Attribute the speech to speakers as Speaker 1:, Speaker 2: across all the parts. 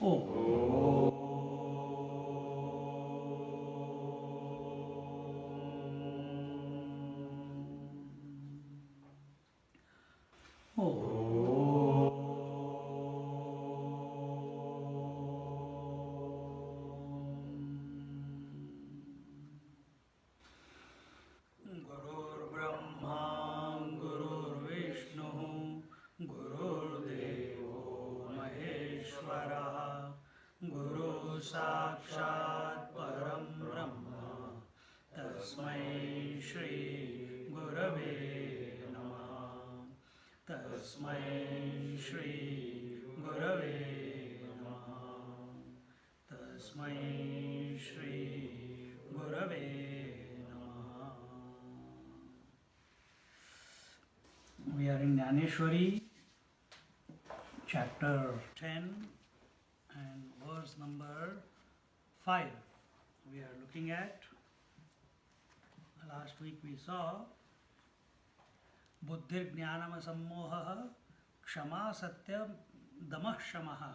Speaker 1: Oh. गुरुर्ब्रह्मा गुरुर्विष्णु गुरुर्देवो महेश्वरः गुरु साक्षात् परं ब्रह्म तस्मै श्री गुरवे नमः तस्मै श्री गुरवे नमः तस्मै श्री गुरवे नमः. We are in Jnaneshwari, chapter 10 and verse number 5. We are looking at, last week we saw, Buddhir Jnanam Sammoha Kshama Satyam Damah Shamaha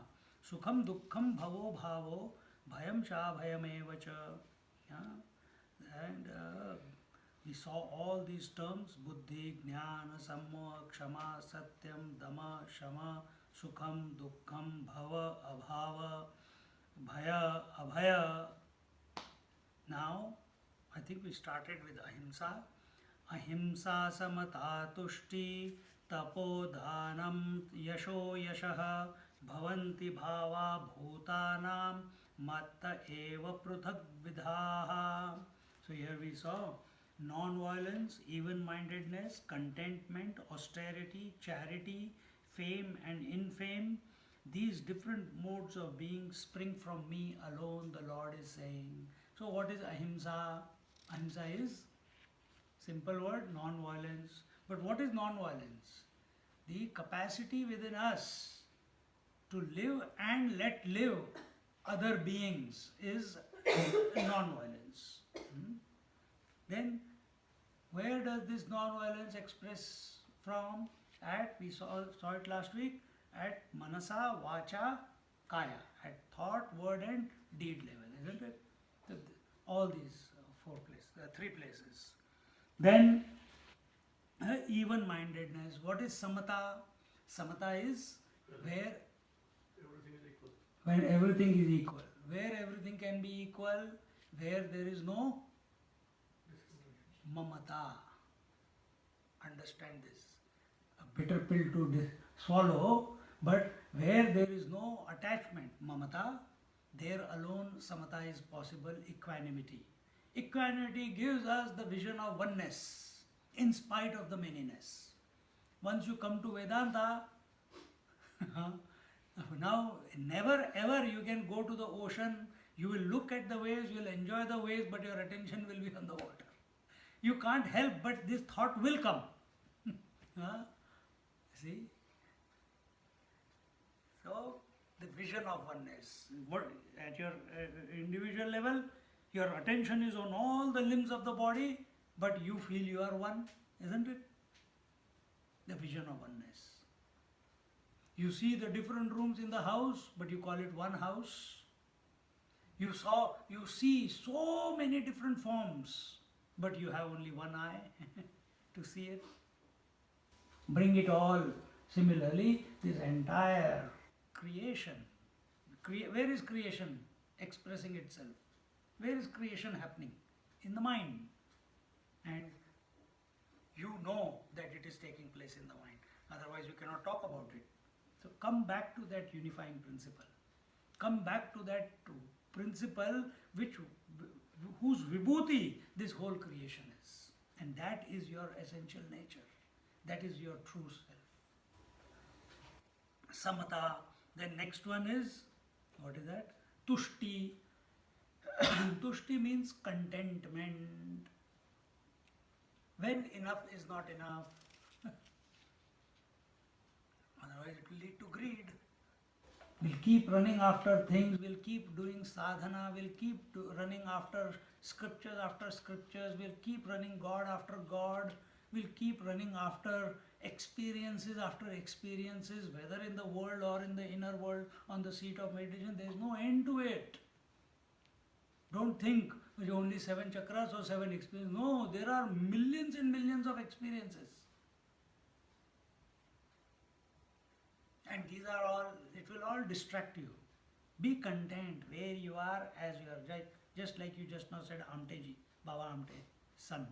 Speaker 1: Sukham Dukkham Bhavo Bhavo Bhayam Cha Bhayameva Cha. And we saw all these terms: Buddhi, Jnana, Sammoha, Kshama, Satyam, Dama, Shama, Sukham, Dukkham, Bhava, Abhava, Bhaya, Abhaya. Now, I think we started with Ahimsa. Ahimsa samata tushti tapodhanam yasho yashaha bhavanti bhava bhutanam matta eva pruthak vidhaha. So here we saw non-violence, even-mindedness, contentment, austerity, charity, fame and infame. These different modes of being spring from me alone, the Lord is saying. So what is ahimsa? Ahimsa is simple word, non-violence. But what is non-violence? The capacity within us to live and let live other beings is non-violence. Then where does this non-violence express from? We saw it last week, at manasa, vacha, kaya, at thought, word and deed level, isn't it? All these three places. Then even-mindedness. What is samata? Samata is where when everything is equal. Where everything can be equal, where there is no mamata. Understand this. A bitter pill to swallow, but where there is no attachment, mamata, there alone samata is possible, equanimity. Equanimity gives us the vision of oneness in spite of the manyness. Once you come to Vedanta, now never ever you can go to the ocean, you will look at the waves, you will enjoy the waves, but your attention will be on the water. You can't help but this thought will come. See? So, the vision of oneness. At your individual level, your attention is on all the limbs of the body, but you feel you are one, isn't it? The vision of oneness. You see the different rooms in the house, but you call it one house. You see so many different forms, but you have only one eye to see it. Bring it all. Similarly, this entire creation. Where is creation expressing itself? Where is creation happening? In the mind. And you know that it is taking place in the mind. Otherwise, you cannot talk about it. So come back to that unifying principle. Come back to that principle whose vibhuti this whole creation is. And that is your essential nature. That is your true self. Samata. Then next one is, what is that? Tushti. Tushti means contentment. When enough is not enough. Otherwise it will lead to greed. We'll keep running after things, we'll keep doing sadhana, we'll keep running after scriptures, we'll keep running God after God, we'll keep running after experiences after experiences, whether in the world or in the inner world, on the seat of meditation. There is no end to it. Don't think only 7 chakras or 7 experiences. No, there are millions and millions of experiences. And these are all, it will all distract you. Be content where you are as you are. Just like you just now said, Amteji, Baba Amte, son,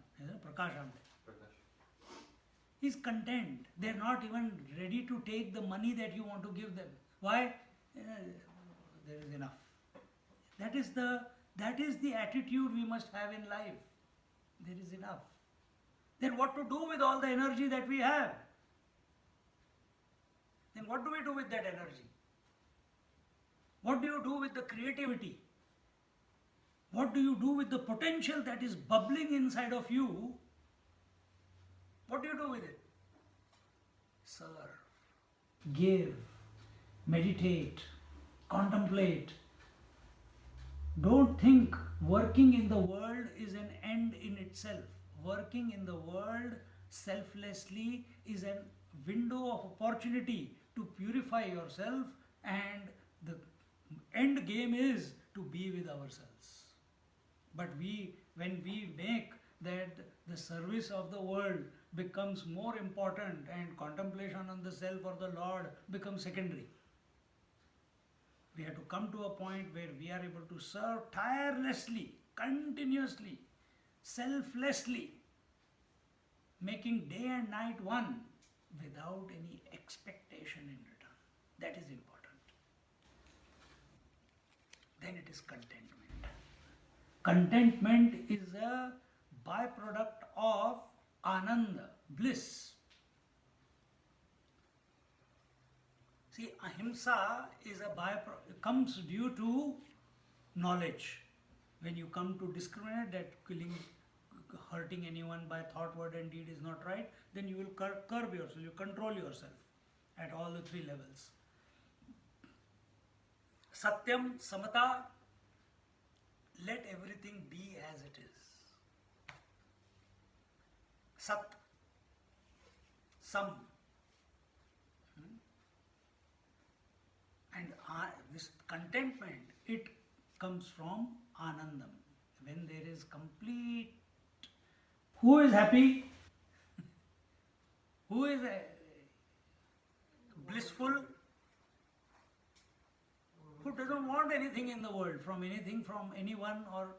Speaker 1: Prakash Amte. He's content. They're not even ready to take the money that you want to give them. Why? There is enough. That is the attitude we must have in life. There is enough. Then what to do with all the energy that we have? Then what do we do with that energy? What do you do with the creativity? What do you do with the potential that is bubbling inside of you? What do you do with it? Serve, give, meditate, contemplate. Don't think working in the world is an end in itself. Working in the world selflessly is a window of opportunity to purify yourself, and the end game is to be with ourselves. But when we make that the service of the world becomes more important and contemplation on the self or the Lord becomes secondary. We have to come to a point where we are able to serve tirelessly, continuously, selflessly, making day and night one without any expectation in return. That is important. Then it is contentment. Contentment is a byproduct of ananda, bliss. See, ahimsa is a byproduct, comes due to knowledge. When you come to discriminate that killing, hurting anyone by thought, word and deed is not right, then you will curb yourself, you control yourself at all the 3 levels. Satyam, samata, let everything be as it is. Sat, sam. And this contentment, it comes from anandam. When there is complete. Who is happy? Who is blissful? Who doesn't want anything in the world, from anything, from anyone, or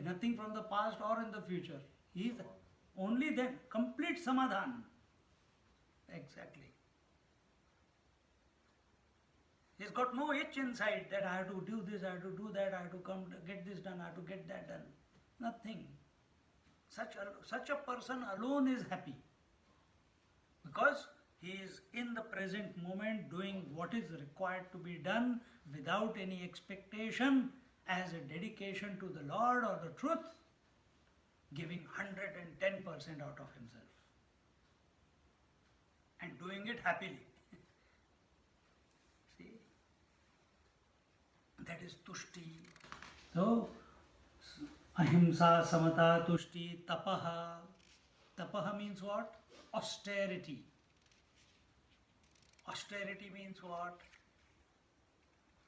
Speaker 1: nothing from the past or in the future. He is only then complete samadhan. Exactly. He's got no itch inside that I have to do this, I have to do that, I have to come to get this done, I have to get that done. Nothing. Such a person alone is happy, because he is in the present moment doing what is required to be done without any expectation, as a dedication to the Lord or the truth, giving 110% out of himself and doing it happily. See, that is tushti. So, ahimsa, samata, tushti, tapaha. Tapaha means what? Austerity. Austerity means what?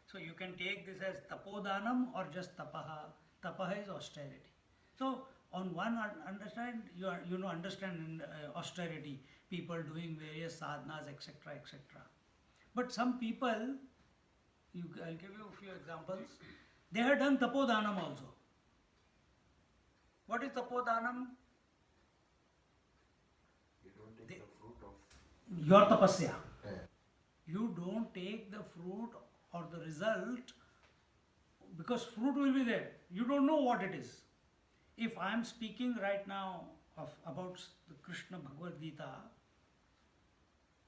Speaker 1: So you can take this as tapodanam or just tapaha. Tapaha is austerity. So on one understand, understand in austerity, people doing various sadhanas, etc., etc. But some people, I'll give you a few examples. They have done tapodanam also. What is tapodanam?
Speaker 2: You don't take the fruit of
Speaker 1: your tapasya. You don't take the fruit or the result, because fruit will be there. You don't know what it is. If I am speaking right now about the Krishna Bhagavad Gita,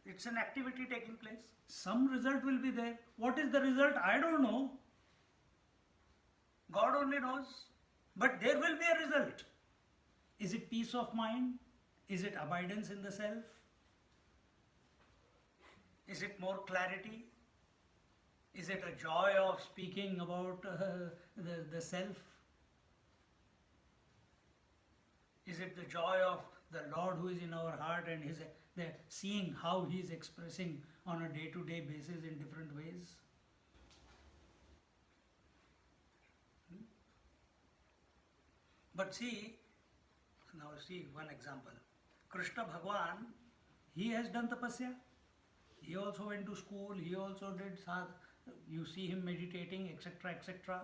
Speaker 1: it's an activity taking place. Some result will be there. What is the result? I don't know. God only knows. But there will be a result. Is it peace of mind? Is it abidance in the self? Is it more clarity? Is it a joy of speaking about the self? Is it the joy of the Lord who is in our heart and They're seeing how he is expressing on a day-to-day basis in different ways. But see, now see one example. Krishna Bhagwan, he has done tapasya. He also went to school, he also did sadh. You see him meditating, etc., etc.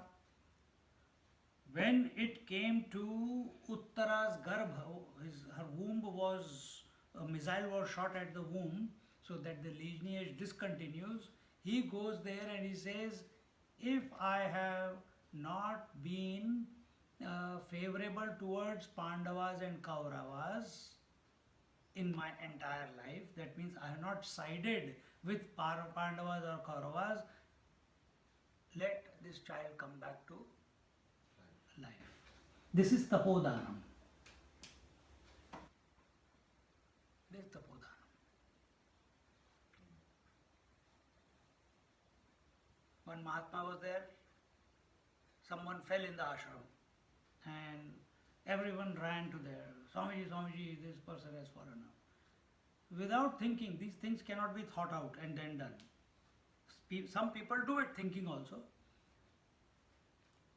Speaker 1: When it came to Uttara's garbha, her womb was, a missile was shot at the womb so that the lineage discontinues. He goes there and he says, if I have not been favorable towards Pandavas and Kauravas in my entire life, that means I have not sided with Pandavas or Kauravas, let this child come back to life. This is Tapodanam. This is Tapodanam. One Mahatma was there, someone fell in the ashram and everyone ran to there. Swamiji, Swamiji, this person has fallen now. Without thinking, these things cannot be thought out and then done. Some people do it thinking also.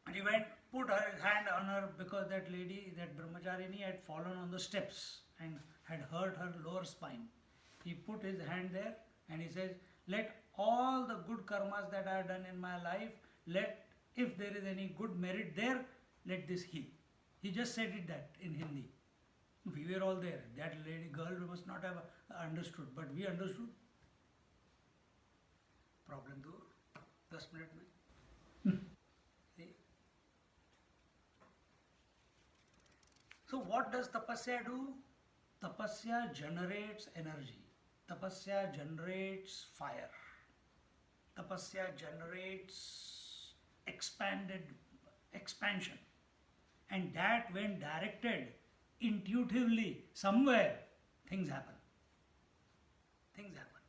Speaker 1: And he went, put his hand on her because that lady, that brahmacharini had fallen on the steps and had hurt her lower spine. He put his hand there and he says, let all the good karmas that I have done in my life, if there is any good merit there, let this heal. He just said it that in Hindi. We were all there. That lady girl must not have understood, but we understood. Problem dur. 10 minute mein. See? So what does tapasya do? Tapasya generates energy. Tapasya generates fire. Tapasya generates expansion. And that when directed intuitively somewhere, things happen. Things happen.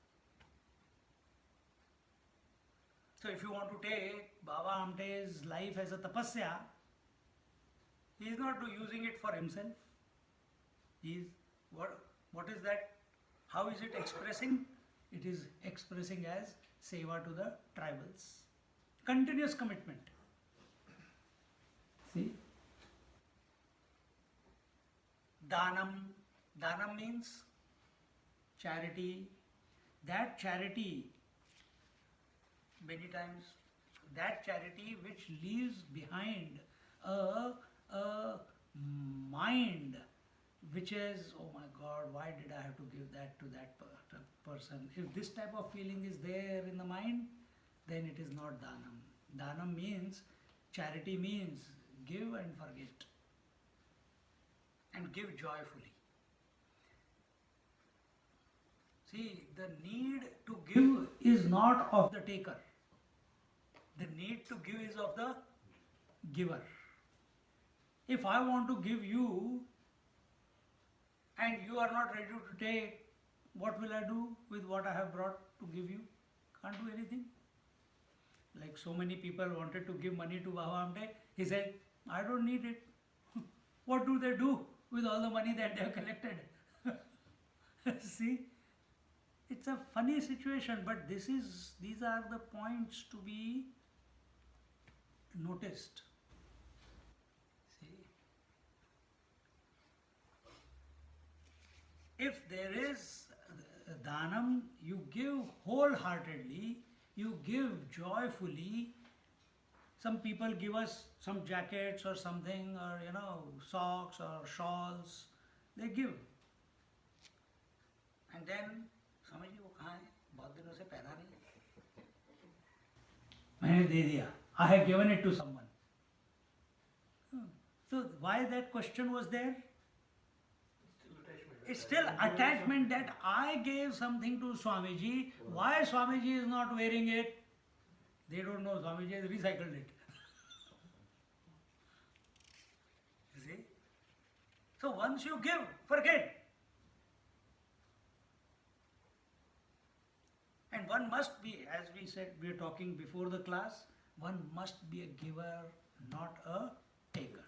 Speaker 1: So if you want to take Baba Amte's life as a tapasya, he is not using it for himself. He is, what is that? How is it expressing? It is expressing as seva to the tribals. Continuous commitment. See? Danam. Danam means charity. That charity, many times, that charity which leaves behind a mind which is, oh my God, why did I have to give that to that person? If this type of feeling is there in the mind, then it is not Danam. Danam means, charity means give and forget. And give joyfully. See, the need to give is not of the taker. The need to give is of the giver. If I want to give you and you are not ready to take, what will I do with what I have brought to give you? Can't do anything. Like so many people wanted to give money to Baba Amte. He said, I don't need it. What do they do with all the money that they have collected? See, it's a funny situation, but these are the points to be noticed. See, if there is Danam, you give wholeheartedly, you give joyfully. Some people give us some jackets or something, or socks or shawls. They give. And then, समझिए वो कहाँ है? बहुत दिनों से पहना नहीं है. मैंने दे दिया. I have given it to someone. So why that question was there? It's still attachment that I gave something to Swamiji. Why Swamiji is not wearing it? They don't know. Swamiji has recycled it. See? So once you give, forget. And one must be, as we said, we are talking before the class, one must be a giver, not a taker.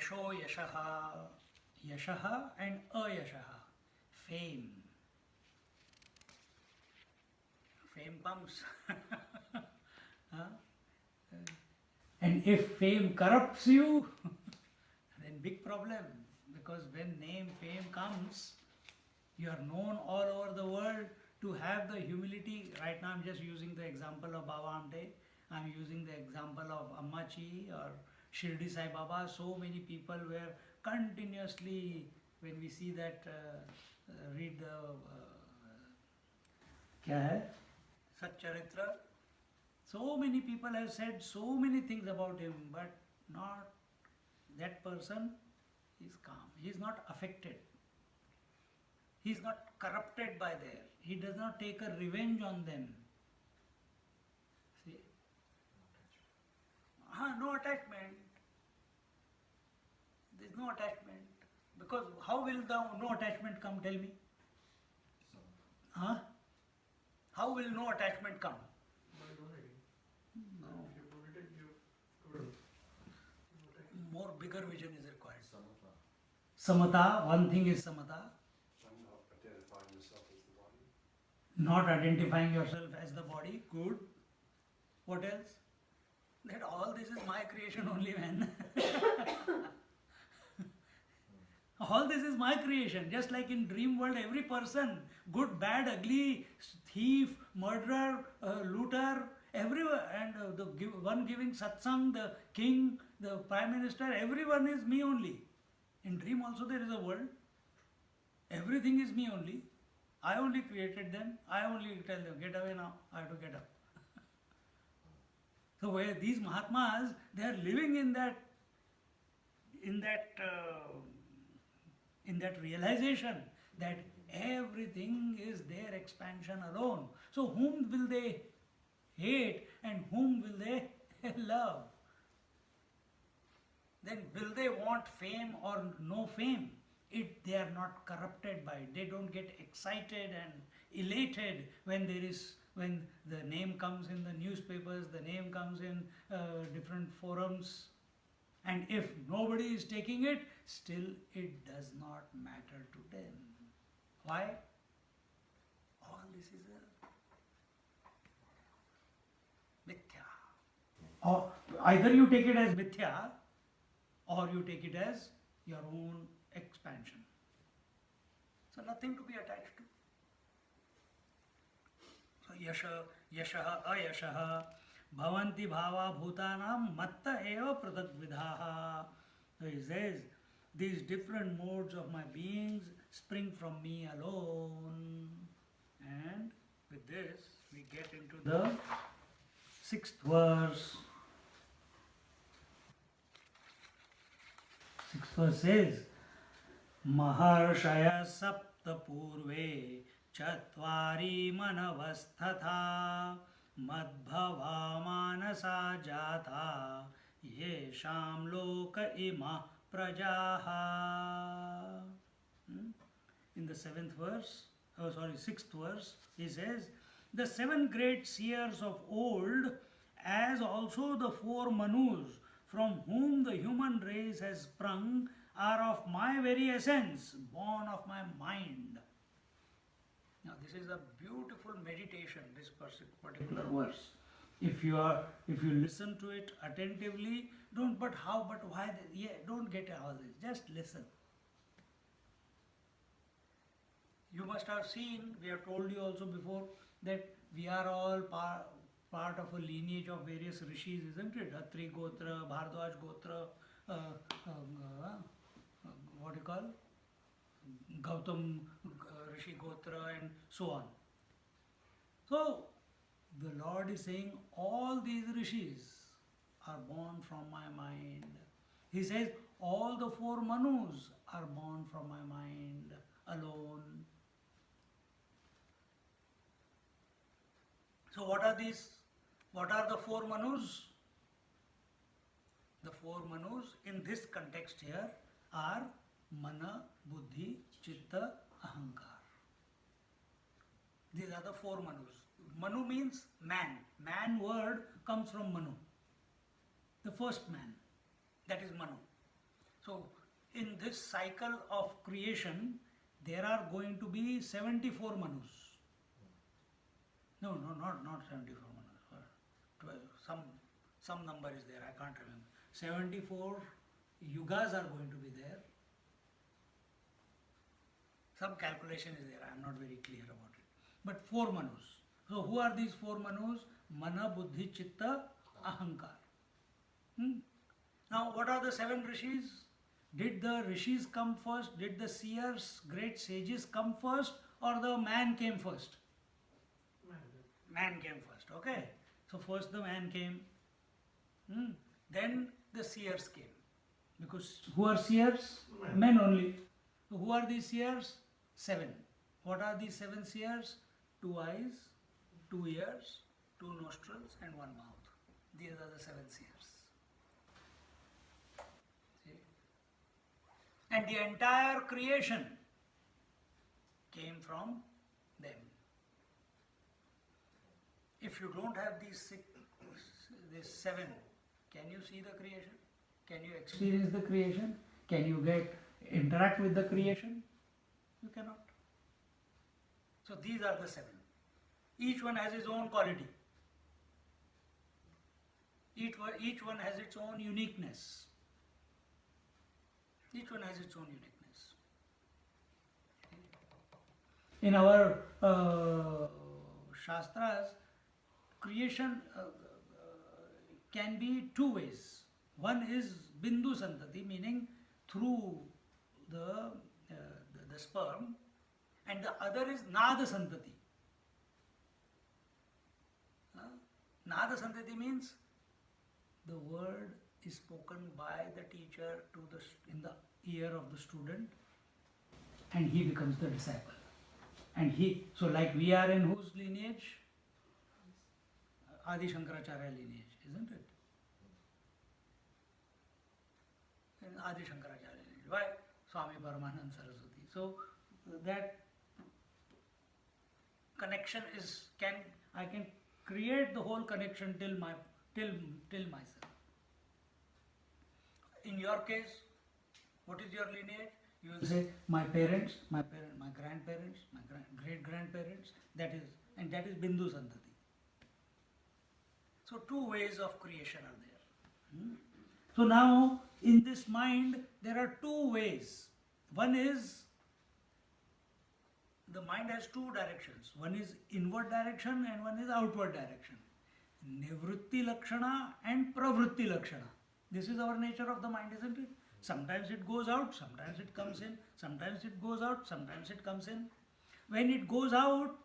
Speaker 1: Yasho Yashaha. Yashaha and Ayashaha. Fame. Fame comes. Huh? And if fame corrupts you, then big problem. Because when fame comes, you are known all over the world to have the humility. Right now I'm just using the example of Baba Amte. I'm using the example of Ammachi or Shirdi Sai Baba. So many people were continuously, when we see that, read the, क्या है? Satcharitra. So many people have said so many things about him, but not that person is calm. He is not affected. He is not corrupted by there. He does not take a revenge on them. See? No attachment. There is no attachment. Because how will the no attachment come? Tell me. Huh? How will no attachment come? No. More bigger vision is required. Samatha, one thing is samatha.
Speaker 2: Identifying yourself as the body.
Speaker 1: Not identifying yourself as the body. Good. What else? That all this is my creation only, man. All this is my creation. Just like in dream world, every person, good, bad, ugly, thief, murderer, looter, everyone, and the one giving satsang, the king, the prime minister, everyone is me only. In dream also there is a world. Everything is me only. I only created them. I only tell them, get away now. I have to get up. So where these Mahatmas, they are living in that realization that everything is their expansion alone. So whom will they hate and whom will they love? Then will they want fame or no fame? They are not corrupted by it. They don't get excited and elated when the name comes in the newspapers, the name comes in different forums. And if nobody is taking it, still it does not matter to them. Why? All this is a mithya. Or either you take it as mithya, or you take it as your own expansion. So nothing to be attached to. So yashaha ayashaha bhavanti bhava bhutanam matta eva pratagvidhaha. So he says, these different modes of my beings spring from me alone. And with this we get into the 6th verse. 6th verse says, Maharshaya sapta purve chatvari manavasthatha madbhava manasa jatha yesham loka ima prajaha. In the 6th verse, he says, the 7 great seers of old, as also the 4 Manus, from whom the human race has sprung, are of my very essence, born of my mind. Now this is a beautiful meditation, this particular verse. If you listen to it attentively, don't but how, but why, don't get all this, just listen. You must have seen, we have told you also before, that we are all part of a lineage of various rishis, isn't it? Atri Gotra, Bhardwaj Gotra, what do you call? Gautam Rishi Gotra and so on. So, the Lord is saying all these rishis are born from my mind. He says all the 4 Manus are born from my mind alone. So what are these? What are the 4 Manus? The 4 Manus in this context here are Mana, Buddhi, Chitta, Ahankar. These are the 4 Manus. Manu means man. Man word comes from Manu. The first man. That is Manu. So, in this cycle of creation, there are going to be 74 Manus. No, not 74 Manus. 12, some number is there, I can't remember. 74 yugas are going to be there. Some calculation is there, I am not very clear about it. But 4 Manus. So who are these 4 Manus? Mana, Buddhi, Chitta, Ahankar. Now what are the 7 Rishis? Did the Rishis come first? Did the seers, great sages come first? Or the man came first? Man came first, okay. So first the man came. Then the seers came. Because who are seers? Men only. So who are these seers? 7. What are these 7 seers? 2 eyes, 2 ears, 2 nostrils and 1 mouth. These are the 7 seers. See? And the entire creation came from them. If you don't have these 7, can you see the creation? Can you experience the creation? Can you interact with the creation? You cannot. So these are the 7. Each one has its own quality. Each one has its own uniqueness. Each one has its own uniqueness. In our Shastras, creation can be 2 ways. One is Bindu Santati, meaning through the sperm, and the other is Nada Santati. Nada Santati means the word is spoken by the teacher in the ear of the student, and he becomes the disciple. And so like we are in whose lineage? Adi Shankaracharya lineage, isn't it? In Adi Shankaracharya lineage. Why? Swami Paramanand Saraswati. So that connection I can create the whole connection till myself. In your case, what is your lineage? You will say my parents, my grandparents, my great grandparents. That is Bindu Santati. So 2 ways of creation are there. So now in this mind there are 2 ways. One is the mind has 2 directions. One is inward direction and one is outward direction. Nivritti Lakshana and Pravritti Lakshana. This is our nature of the mind, isn't it? Sometimes it goes out, sometimes it comes in, sometimes it goes out, sometimes it comes in. When it goes out,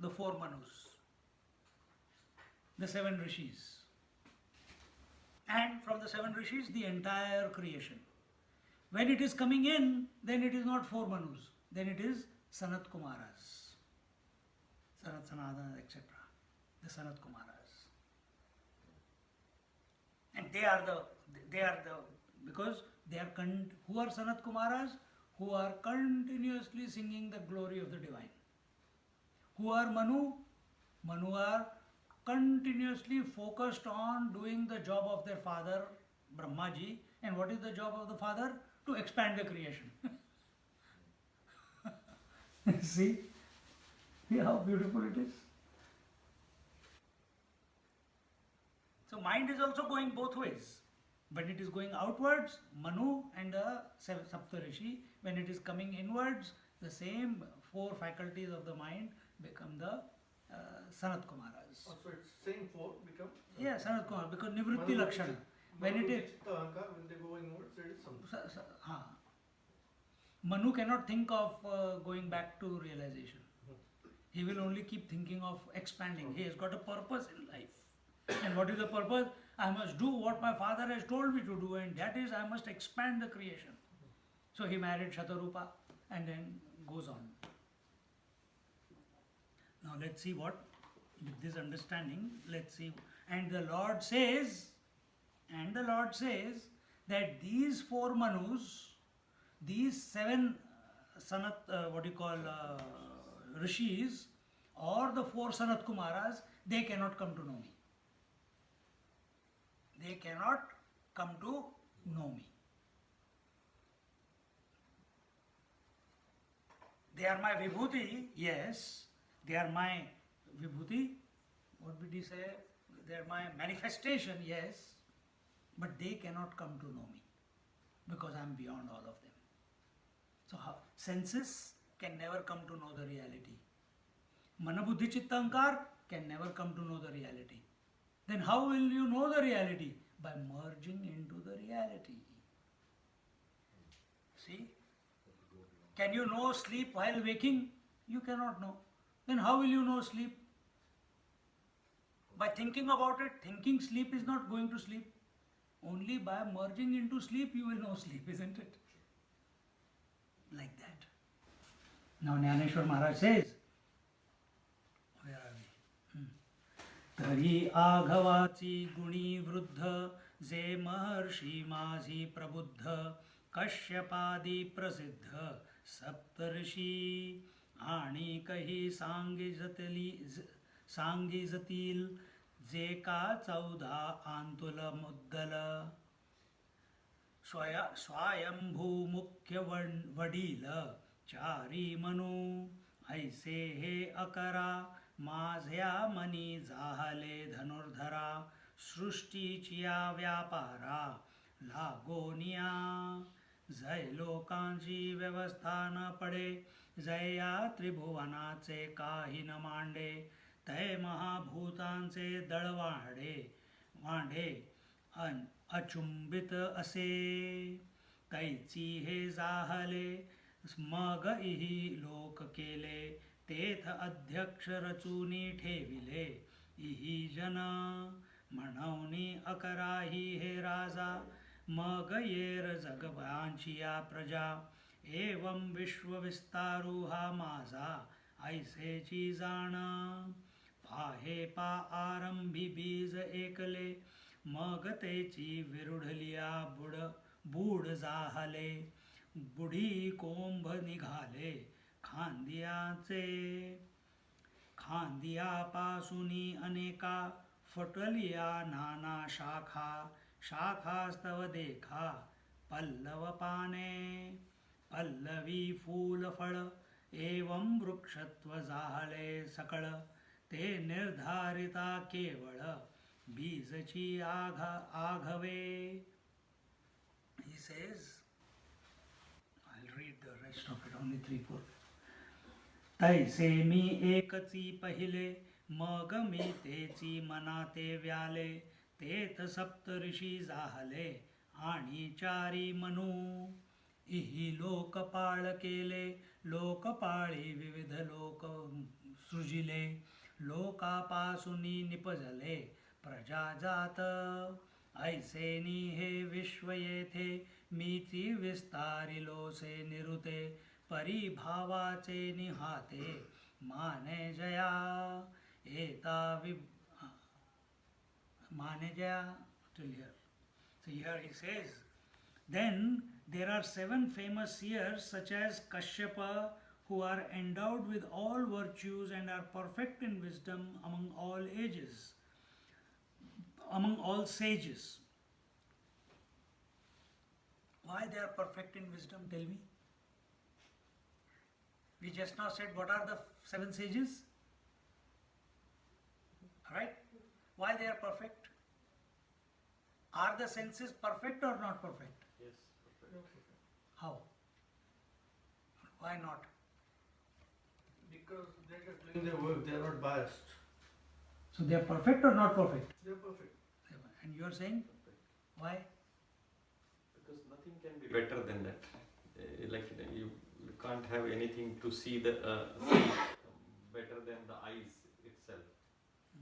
Speaker 1: the 4 Manus, the 7 Rishis. And from the 7 Rishis, the entire creation. When it is coming in, then it is not 4 Manus, then it is Sanat Kumaras, Sanat Sanadana, etc. The Sanat Kumaras. And because they are, who are Sanat Kumaras? Who are continuously singing the glory of the divine. Who are Manu? Manu are continuously focused on doing the job of their father, Brahmaji. And what is the job of the father? To expand the creation. See how beautiful it is. So mind is also going both ways. When it is going outwards, Manu and the Saptarishi. When it is coming inwards, the same 4 faculties of the mind become the Sanat Kumaras.
Speaker 3: So it's same 4 become?
Speaker 1: Yeah, Sanat Kumar, because Nivritti Lakshana. When it is...
Speaker 3: When they go inwards, there is some...
Speaker 1: Manu cannot think of going back to realization. He will only keep thinking of expanding. He has got a purpose in life. And what is the purpose? I must do what my father has told me to do, and that is I must expand the creation. So he married Shatarupa and then goes on. Now let's see what, with this understanding, let's see. And the Lord says that these 4 Manus, these 7 Rishis, or the 4 Sanat Kumaras, they cannot come to know me. They cannot come to know me. They are my vibhuti, yes. They are my vibhuti. What did he say? They are my manifestation, yes. But they cannot come to know me because I am beyond all of them. So senses can never come to know the reality. Manabuddhi chitta ahankar can never come to know the reality. Then how will you know the reality? By merging into the reality. See? Can you know sleep while waking? You cannot know. Then how will you know sleep? By thinking about it. Thinking sleep is not going to sleep. Only by merging into sleep you will know sleep, isn't it? Like that. Now Jnaneshwar Maharaj says, where are we? तरी आघवाची गुणी वृद्ध जे महर्षी माझी प्रबुद्ध कश्यपादी प्रसिद्ध सप्तर्षी आणि काही सांगिजतील जे का 14 आंतुल मुद्दल स्वयंभू मुख्य वडील चारी मनू ऐसे हे अकरा माझ्या मनी जाहले धनुर्धरा सृष्टीचिया व्यापारा लागोनिया जय लोकांची व्यवस्था न पडे जया त्रिभुवनाचे काही न मांडे तय महाभूतांचे दळवाडे वांडे अचुंबित असे कैची हे जाहले मग इही लोक केले तेथ अध्यक्ष रचूनी ठेविले इही जन म्हणवनी अकराही हे राजा मग येर जगबांचिया प्रजा एवं विश्व विस्तारू हा माझा ऐसेची जाण पाहे पा आरंभी बीज एकले मग तेची विरुढलिया बूड जाहले बुढी कोंभ निघाले खांदियापासूनी अनेका फुटलिया नाना शाखा शाखास्तव देखा पल्लव पाने पल्लवी फूल फळ एवं वृक्षत्व जाहले सकळ ते निर्धारिता केवळ बीजची आघवे. He says, I'll read the rest of it, only 3-4. तैसे मी एकची पहिले मग मी तेची मनाते व्याले तेथ सप्तऋषी जाहले आणि चारी मनू इही लोकपाळ केले लोकपाळी विविध लोक सृजिले लोकापासूनी निपजले प्रजाजात ऐसेनी हे विश्व येथे मीची विस्तारिलोसे निरुते परिभावाचे निहाते माने जया एता माने Jaya till here. So here he says, then there are 7 famous seers such as Kashyapa who are endowed with all virtues and are perfect in wisdom among all ages, among all sages. Why they are perfect in wisdom? Tell me. We just now said what are the 7 sages? Right? Why they are perfect? Are the senses perfect or not perfect?
Speaker 2: Yes, perfect.
Speaker 1: How? Why not?
Speaker 3: Because they are just doing their work, they are not biased.
Speaker 1: So they are perfect or not perfect?
Speaker 3: They are perfect.
Speaker 1: And you are saying why?
Speaker 4: Because nothing can be better than that. You can't have anything to see the see better than the eyes itself.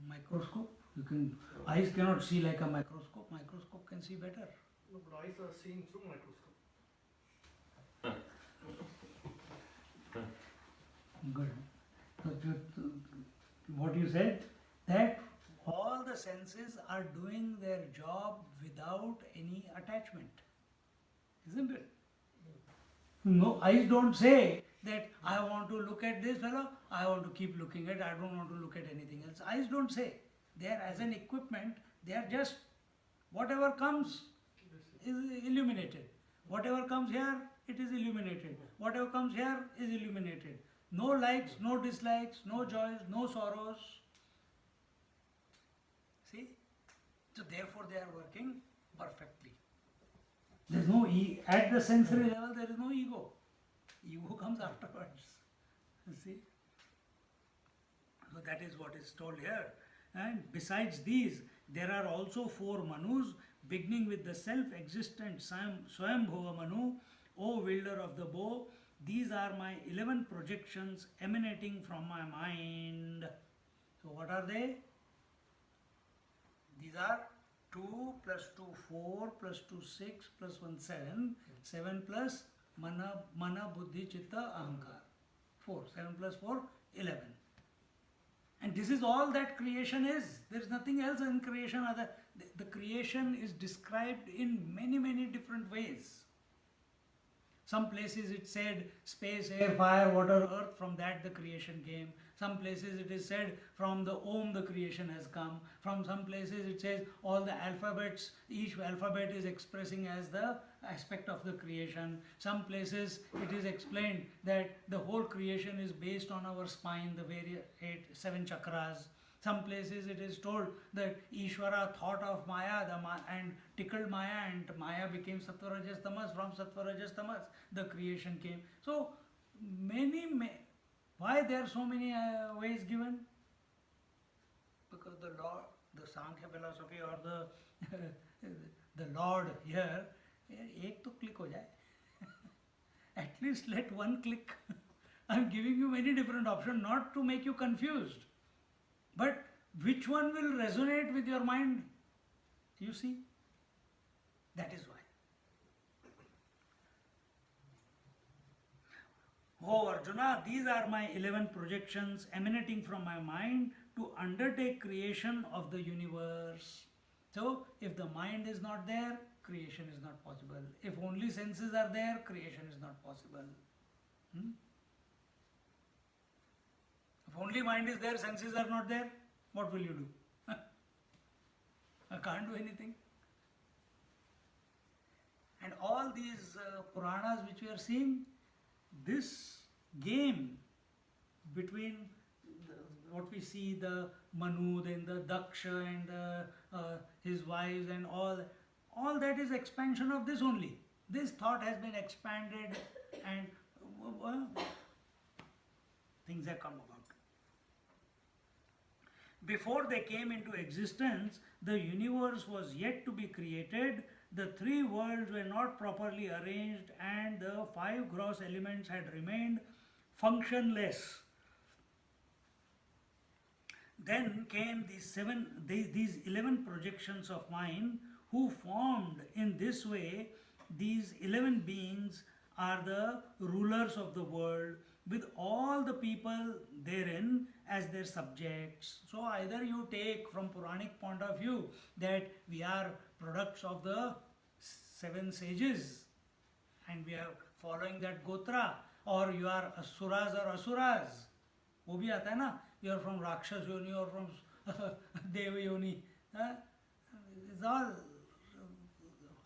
Speaker 1: Microscope? You can. Eyes cannot see like a microscope. Microscope can see better.
Speaker 3: No, but eyes are seeing through microscope.
Speaker 1: Good. So, what you said, that all the senses are doing their job without any attachment, isn't it? No, eyes don't say that I want to look at this fellow, I want to keep looking at, I don't want to look at anything else. Eyes don't say. They are as an equipment, they are just whatever comes is illuminated. Whatever comes here it is illuminated. Whatever comes here is illuminated. No likes, no dislikes, no joys, no sorrows. See? So therefore they are working perfectly. There is no at the sensory level there is no ego. Ego comes afterwards. You see? So that is what is told here. And besides these, there are also 4 Manus, beginning with the self-existent Swayambhuva Manu, O wielder of the bow. These are my 11 projections emanating from my mind. So what are they? These are 2 plus 2 4 plus 2 6 plus 1 7, 7 plus mana buddhi chitta ahankar. 4, 7 plus 4, 11. And this is all that creation is. There is nothing else in creation other. The creation is described in many different ways. Some places it said space, air, fire, water, earth, from that the creation came. Some places it is said from the Om the creation has come. From some places it says all the alphabets, each alphabet is expressing as the aspect of the creation. Some places it is explained that the whole creation is based on our spine, the various 7 chakras. Some places it is told that Ishvara thought of Maya and tickled Maya, and Maya became Sattva Rajas Tamas. From Sattva Rajas Tamas the creation came. So why there are so many ways given? Because the Lord, the Sankhya philosophy or the Lord here, ek to click ho jaye. At least let one click. I am giving you many different options, not to make you confused. But which one will resonate with your mind? You see? That is why. Oh Arjuna, these are my 11 projections emanating from my mind to undertake creation of the universe. So, if the mind is not there, creation is not possible. If only senses are there, creation is not possible. If only mind is there, senses are not there, what will you do? I can't do anything. And all these Puranas which we are seeing, this game between what we see, the Manu, then the Daksha and his wives and all that is expansion of this only. This thought has been expanded and things have come about. Before they came into existence, the universe was yet to be created. The 3 worlds were not properly arranged and the 5 gross elements had remained functionless. Then came these 11 projections of mine who formed in this way. These 11 beings are the rulers of the world with all the people therein as their subjects. So either you take from Puranic point of view that we are products of the 7 sages and we are following that Gotra, or you are Asuras or Asuras. वो भी आता है ना, you are from Rakshas Yoni or from Deva Yoni. It's all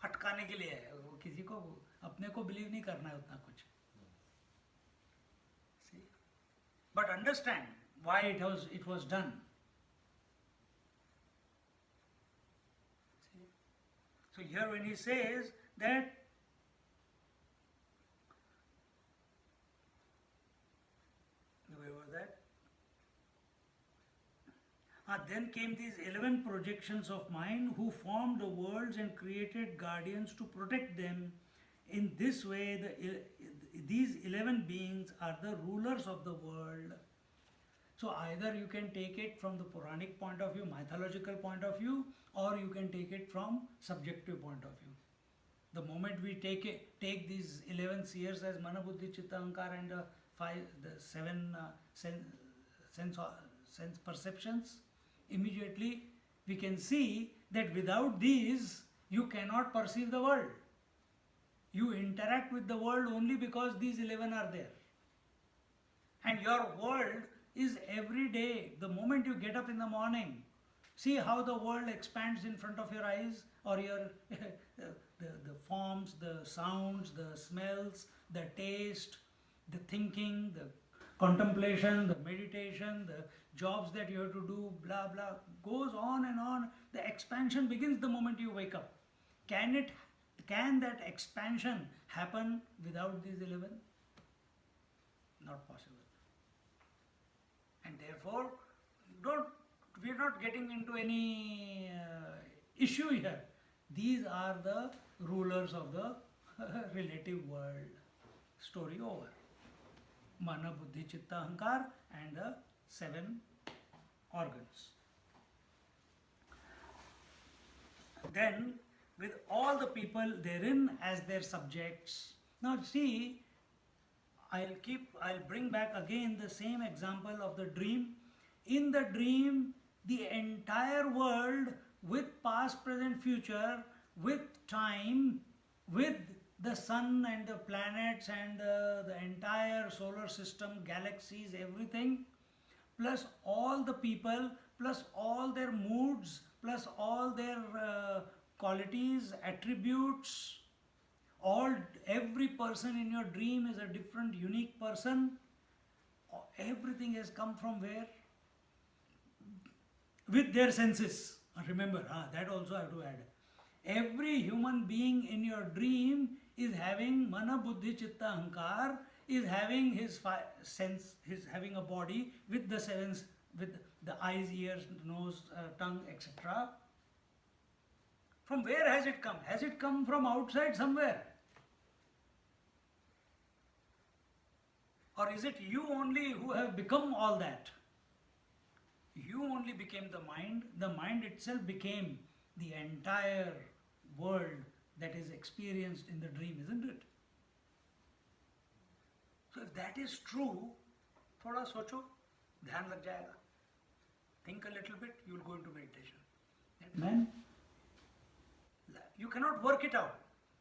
Speaker 1: अटकाने के लिए है, वो किसी को अपने को बिलीव नहीं करना है उतना कुछ. See? But understand why it was done. See? So here when he says that where was that? Then came these 11 projections of mine who formed the worlds and created guardians to protect them. In this way, these 11 beings are the rulers of the world. So either you can take it from the Puranic point of view, mythological point of view, or you can take it from subjective point of view. The moment we take these 11 seers as Mana, Buddhi, Chitta, Ahankar and the 7 sense perceptions, immediately we can see that without these you cannot perceive the world. You interact with the world only because these 11 are there. And your world is every day. The moment you get up in the morning, See how the world expands in front of your eyes, or your the forms, the sounds, the smells, the taste, the thinking, the contemplation, the meditation, the jobs that you have to do, blah blah, goes on and on. The expansion begins the moment you wake up. Can that expansion happen without these 11? Not possible. And therefore, we're not getting into any issue here. These are the rulers of the relative world. Story over. Mana, Buddhi, Chitta, Ahankar, and the 7 organs. Then, with all the people therein as their subjects. Now see, I'll bring back again the same example of the dream. In the dream, the entire world, with past, present, future, with time, with the sun and the planets and the entire solar system, galaxies, everything, plus all the people, plus all their moods, plus all their qualities, attributes, every person in your dream is a different, unique person. Everything has come from where? With their senses. Remember, that also I have to add. Every human being in your dream is having Mana, Buddhi, Chitta, Ahankar, is having his sense, having a body with the 7, with the eyes, ears, nose, tongue, etc. From where has it come? Has it come from outside somewhere? Or is it you only who have become all that? You only became the mind. The mind itself became the entire world that is experienced in the dream, isn't it? So if that is true, thoda socho, dhyan lag jayega. Think a little bit, you will go into meditation. Man, you cannot work it out,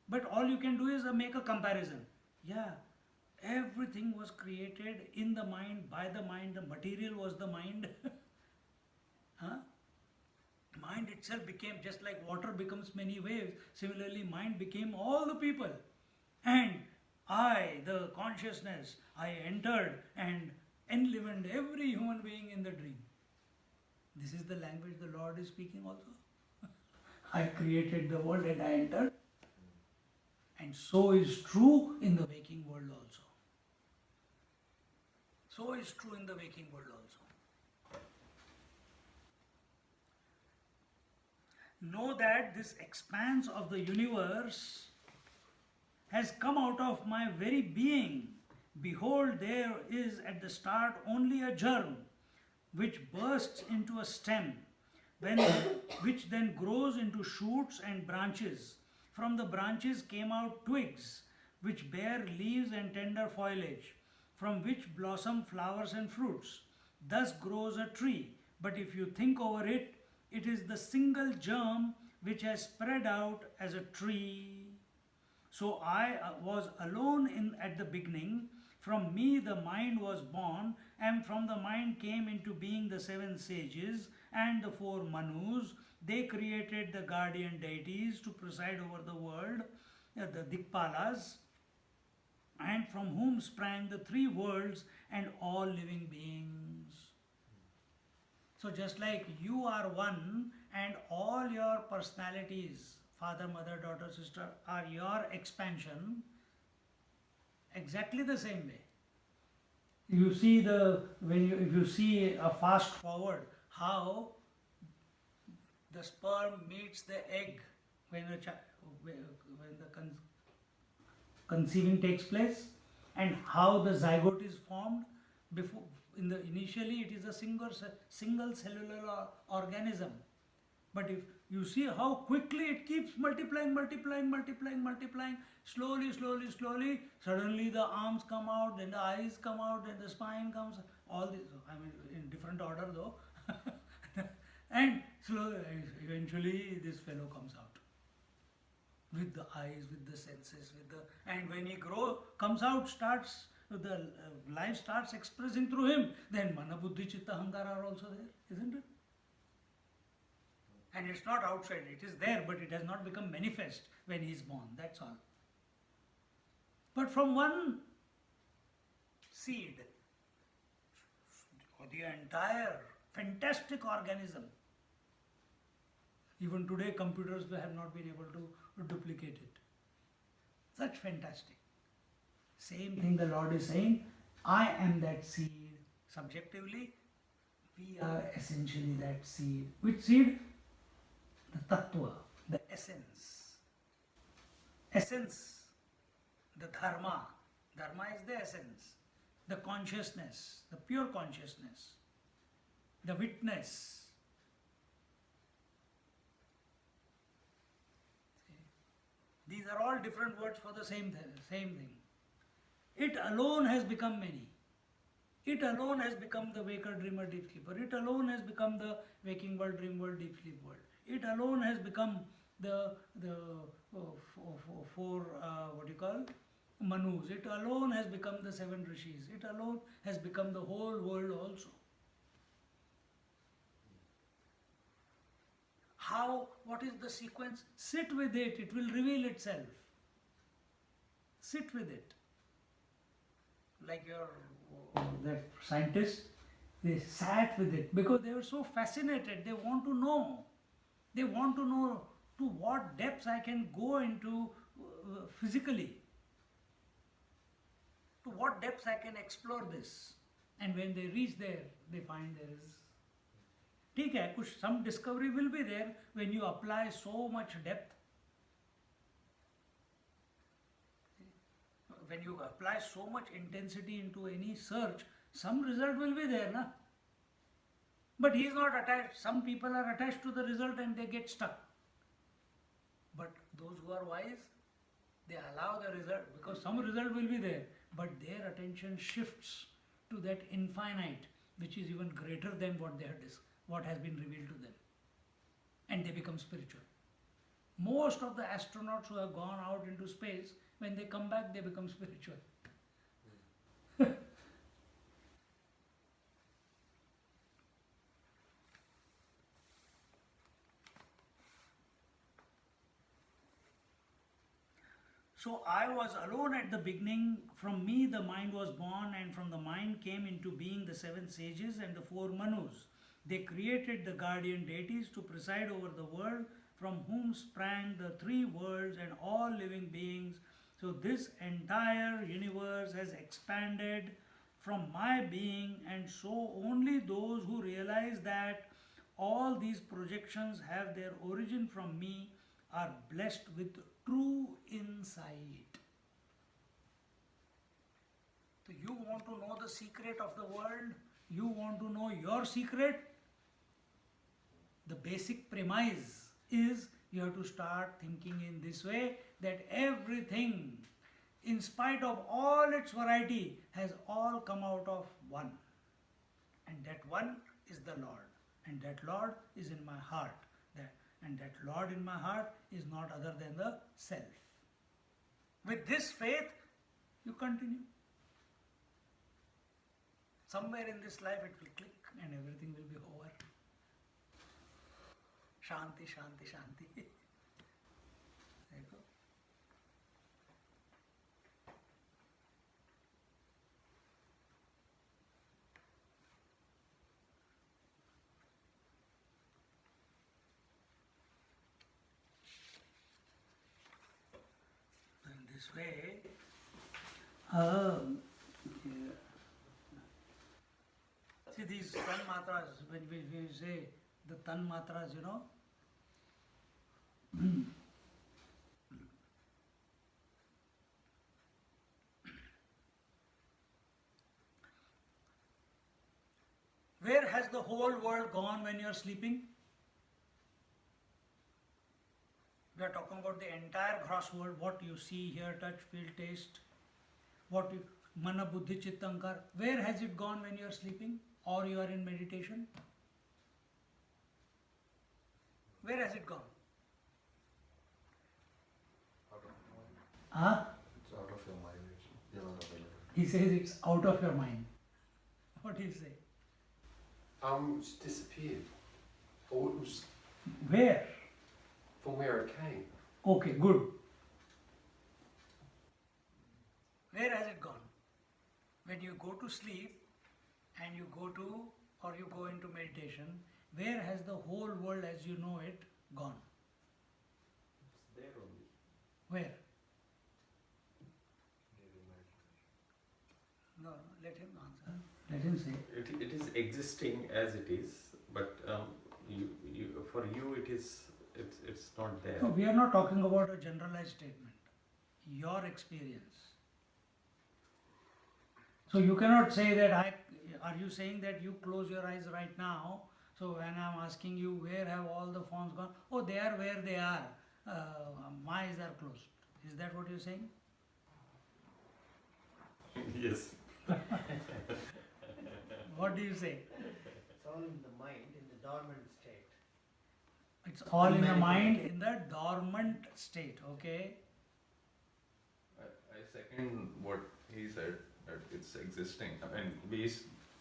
Speaker 1: but all you can do is make a comparison. Yeah, everything was created in the mind, by the mind, the material was the mind. Mind itself became, just like water becomes many waves, similarly mind became all the people. And I, the consciousness, I entered and enlivened every human being in the dream. This is the language the Lord is speaking also. I created the world and I entered. And so is true in the waking world also. So is true in the waking world also. Know that this expanse of the universe has come out of my very being. Behold, there is at the start only a germ, which bursts into a stem, which then grows into shoots and branches. From the branches came out twigs, which bear leaves and tender foliage, from which blossom flowers and fruits. Thus grows a tree. But if you think over it, it is the single germ which has spread out as a tree. So I was alone at the beginning. From me the mind was born, and from the mind came into being the 7 sages and the 4 Manus. They created the guardian deities to preside over the world, the Dikpalas, and from whom sprang the 3 worlds and all living beings. So just like you are one and all your personalities, father, mother, daughter, sister, are your expansion, exactly the same way. You see if you see a fast forward, how the sperm meets the egg when the conceiving takes place, and how the zygote is formed. Initially it is a single cellular organism, but if you see how quickly it keeps multiplying, slowly, suddenly the arms come out, then the eyes come out, then the spine comes, all this, in different order though. And slowly, eventually this fellow comes out. With the eyes, with the senses, and when he comes out, the life starts expressing through him, then Mana, Buddhi, Chitta, Ahankara are also there, isn't it? And it's not outside, it is there, but it has not become manifest when he is born, that's all. But from one seed, the entire fantastic organism, even today computers have not been able to duplicate it. Such fantastic. Same thing the Lord is saying, I am that seed. Subjectively, we are essentially that seed. Which seed? The tattva, the essence. Essence, the dharma. Dharma is the essence. The consciousness, the pure consciousness. The witness. These are all different words for the same thing. It alone has become many. It alone has become the waker, dreamer, deep sleeper. It alone has become the waking world, dream world, deep sleep world. It alone has become the four Manus. It alone has become the 7 rishis. It alone has become the whole world also. How? What is the sequence? Sit with it. It will reveal itself. Sit with it. Like that scientists, they sat with it because they were so fascinated. They want to know. They want to know to what depths I can go into physically. To what depths I can explore this. And when they reach there, they find there is. ठीक है, कुछ some discovery will be there when you apply so much depth. When you apply so much intensity into any search, some result will be there, na? But he is not attached. Some people are attached to the result and they get stuck. But those who are wise, they allow the result because some result will be there. But their attention shifts to that infinite, which is even greater than what has been revealed to them. And they become spiritual. Most of the astronauts who have gone out into space, when they come back, they become spiritual. So I was alone at the beginning. From me the mind was born, and from the mind came into being the 7 sages and the 4 Manus. They created the guardian deities to preside over the world, from whom sprang the 3 worlds and all living beings. So this entire universe has expanded from my being, and so only those who realize that all these projections have their origin from me are blessed with true insight. So you want to know the secret of the world? You want to know your secret? The basic premise is you have to start thinking in this way, that everything, in spite of all its variety, has all come out of one. And that one is the Lord. And that Lord is in my heart. And that Lord in my heart is not other than the self. With this faith, you continue. Somewhere in this life it will click and everything will be over. Shanti, Shanti, Shanti. There you go. In this way, see these tan matras, when we say the tan matras, where has the whole world gone when you are sleeping? We are talking about the entire gross world, what you see, hear, touch, feel, taste, what you, mana, buddhi, chitta, ahankar. Where has it gone when you are sleeping or you are in meditation? Where has it gone?
Speaker 2: Out of your mind.
Speaker 1: Huh?
Speaker 2: It's out of your mind. You're not available.
Speaker 1: He says it's out of your mind. What do you say?
Speaker 2: It's disappeared. Or it was
Speaker 1: Where?
Speaker 5: From where it came.
Speaker 1: Okay, good. Where has it gone? When you go to sleep and you go to or you go into meditation, where has the whole world as you know it gone?
Speaker 4: It's there only.
Speaker 1: Where? No, let him answer. Let him say.
Speaker 4: It is existing as it is, but for you it's not there.
Speaker 1: No, we are not talking about a generalized statement. Your experience. So you cannot say that are you saying that you close your eyes right now? So when I'm asking you where have all the forms gone? Oh, they are where they are. My eyes are closed. Is that what you're saying?
Speaker 4: Yes.
Speaker 1: What do you say?
Speaker 3: It's all in the mind, in the dormant state.
Speaker 1: It's all in the mind in the dormant state, okay?
Speaker 2: I second what he said, that it's existing. I mean,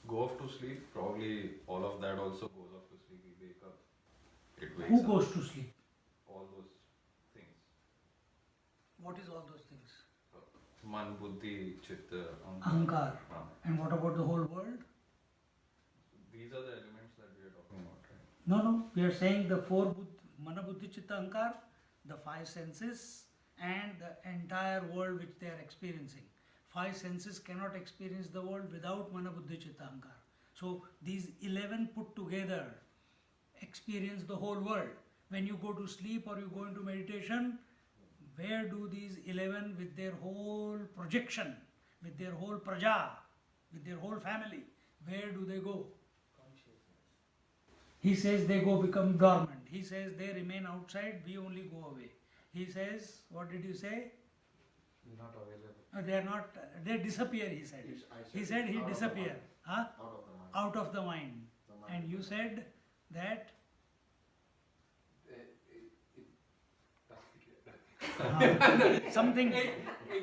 Speaker 2: go off to sleep, probably all of that also goes off to sleep. We wake up, it wakes
Speaker 1: Who
Speaker 2: up.
Speaker 1: goes to sleep?
Speaker 2: All those things.
Speaker 1: What is all those things?
Speaker 2: Man, buddhi, chitta,
Speaker 1: Ahankar.
Speaker 2: Ah.
Speaker 1: And what about the whole world?
Speaker 2: These are the elements that we are talking about, right?
Speaker 1: No, we are saying the four mana, buddhi, chitta, ahankar, the five senses, and the entire world which they are experiencing. Five senses cannot experience the world without mana, buddhi, chitta, ahankar. So these 11 put together experience the whole world. When you go to sleep or you go into meditation, where do these 11 with their whole projection, with their whole praja, with their whole family, where do they go? He says they go become dormant. He says they remain outside, we only go away. He says, what did you say?
Speaker 2: Not available.
Speaker 1: They are not, they disappear, he said. He said he disappear. Huh?
Speaker 2: Out of the mind.
Speaker 1: Out of the mind.
Speaker 2: The mind.
Speaker 1: And you said that something,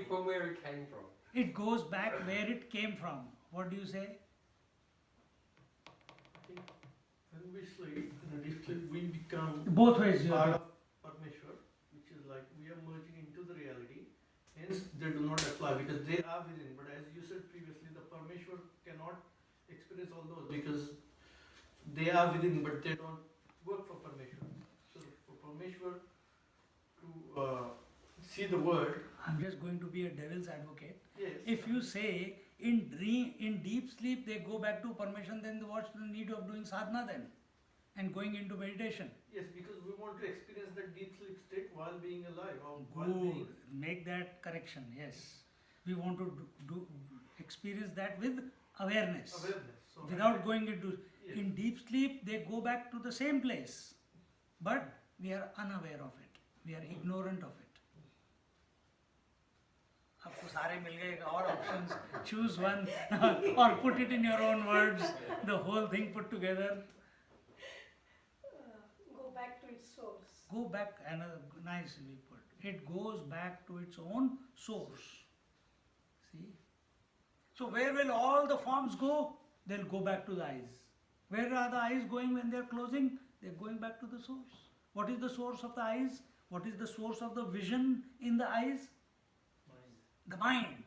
Speaker 5: From where it came from.
Speaker 1: it goes back where it came from. What do you say?
Speaker 3: I think when we sleep, in a deep sleep, we become
Speaker 1: Both ways you
Speaker 3: part
Speaker 1: are.
Speaker 3: of Parmeshwar, which is like we are merging into the reality. Hence, they do not apply because they are within. But as you said previously, the Parmeshwar cannot experience all those because they are within, but they don't work for Parmeshwar. So for Parmeshwar to see the world,
Speaker 1: I'm just going to be a devil's advocate.
Speaker 3: yes.
Speaker 1: If you say in deep sleep they go back to permission, then what's the need of doing sadhana then? And going into meditation?
Speaker 3: Yes, because we want to experience that deep sleep state while being alive or while
Speaker 1: Good.
Speaker 3: being
Speaker 1: Make that correction, yes. We want to do experience that with awareness.
Speaker 3: awareness. So
Speaker 1: Without going into,
Speaker 3: yes.
Speaker 1: in deep sleep they go back to the same place. But we are unaware of it. We are ignorant of it. आपको सारे मिल गए और options, choose one or put it in your own words, the whole thing put together.
Speaker 6: Go back to its source.
Speaker 1: Go back, another nicely put. It goes back to its own source. See? So where will all the forms go? They'll go back to the eyes. Where are the eyes going when they're closing? They're going back to the source. What is the source of the eyes? What is the source of the vision in the eyes? The mind.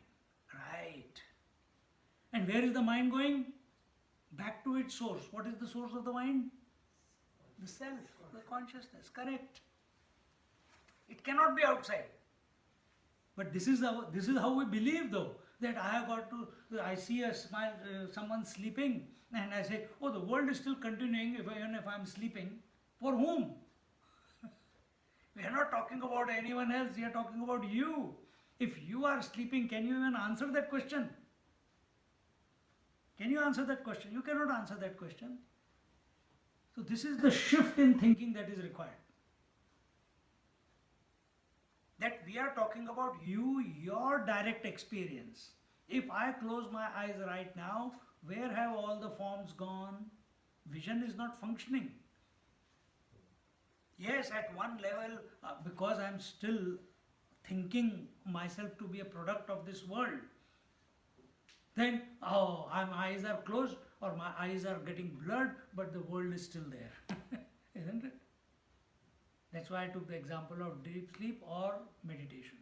Speaker 1: Right. And where is the mind going? Back to its source. What is the source of the mind? The self, the consciousness. Correct. It cannot be outside. But this is how we believe though. That I have got to, I see a smile, someone sleeping, and I say, oh, the world is still continuing even if I'm sleeping. For whom? We are not talking about anyone else, we are talking about you. If you are sleeping, can you even answer that question? Can you answer that question? You cannot answer that question. So this is the shift in thinking that is required. That we are talking about you, your direct experience. If I close my eyes right now, where have all the forms gone? Vision is not functioning. Yes, at one level, because I am still thinking myself to be a product of this world, then, oh, my eyes are closed or my eyes are getting blurred, but the world is still there. Isn't it? That's why I took the example of deep sleep or meditation.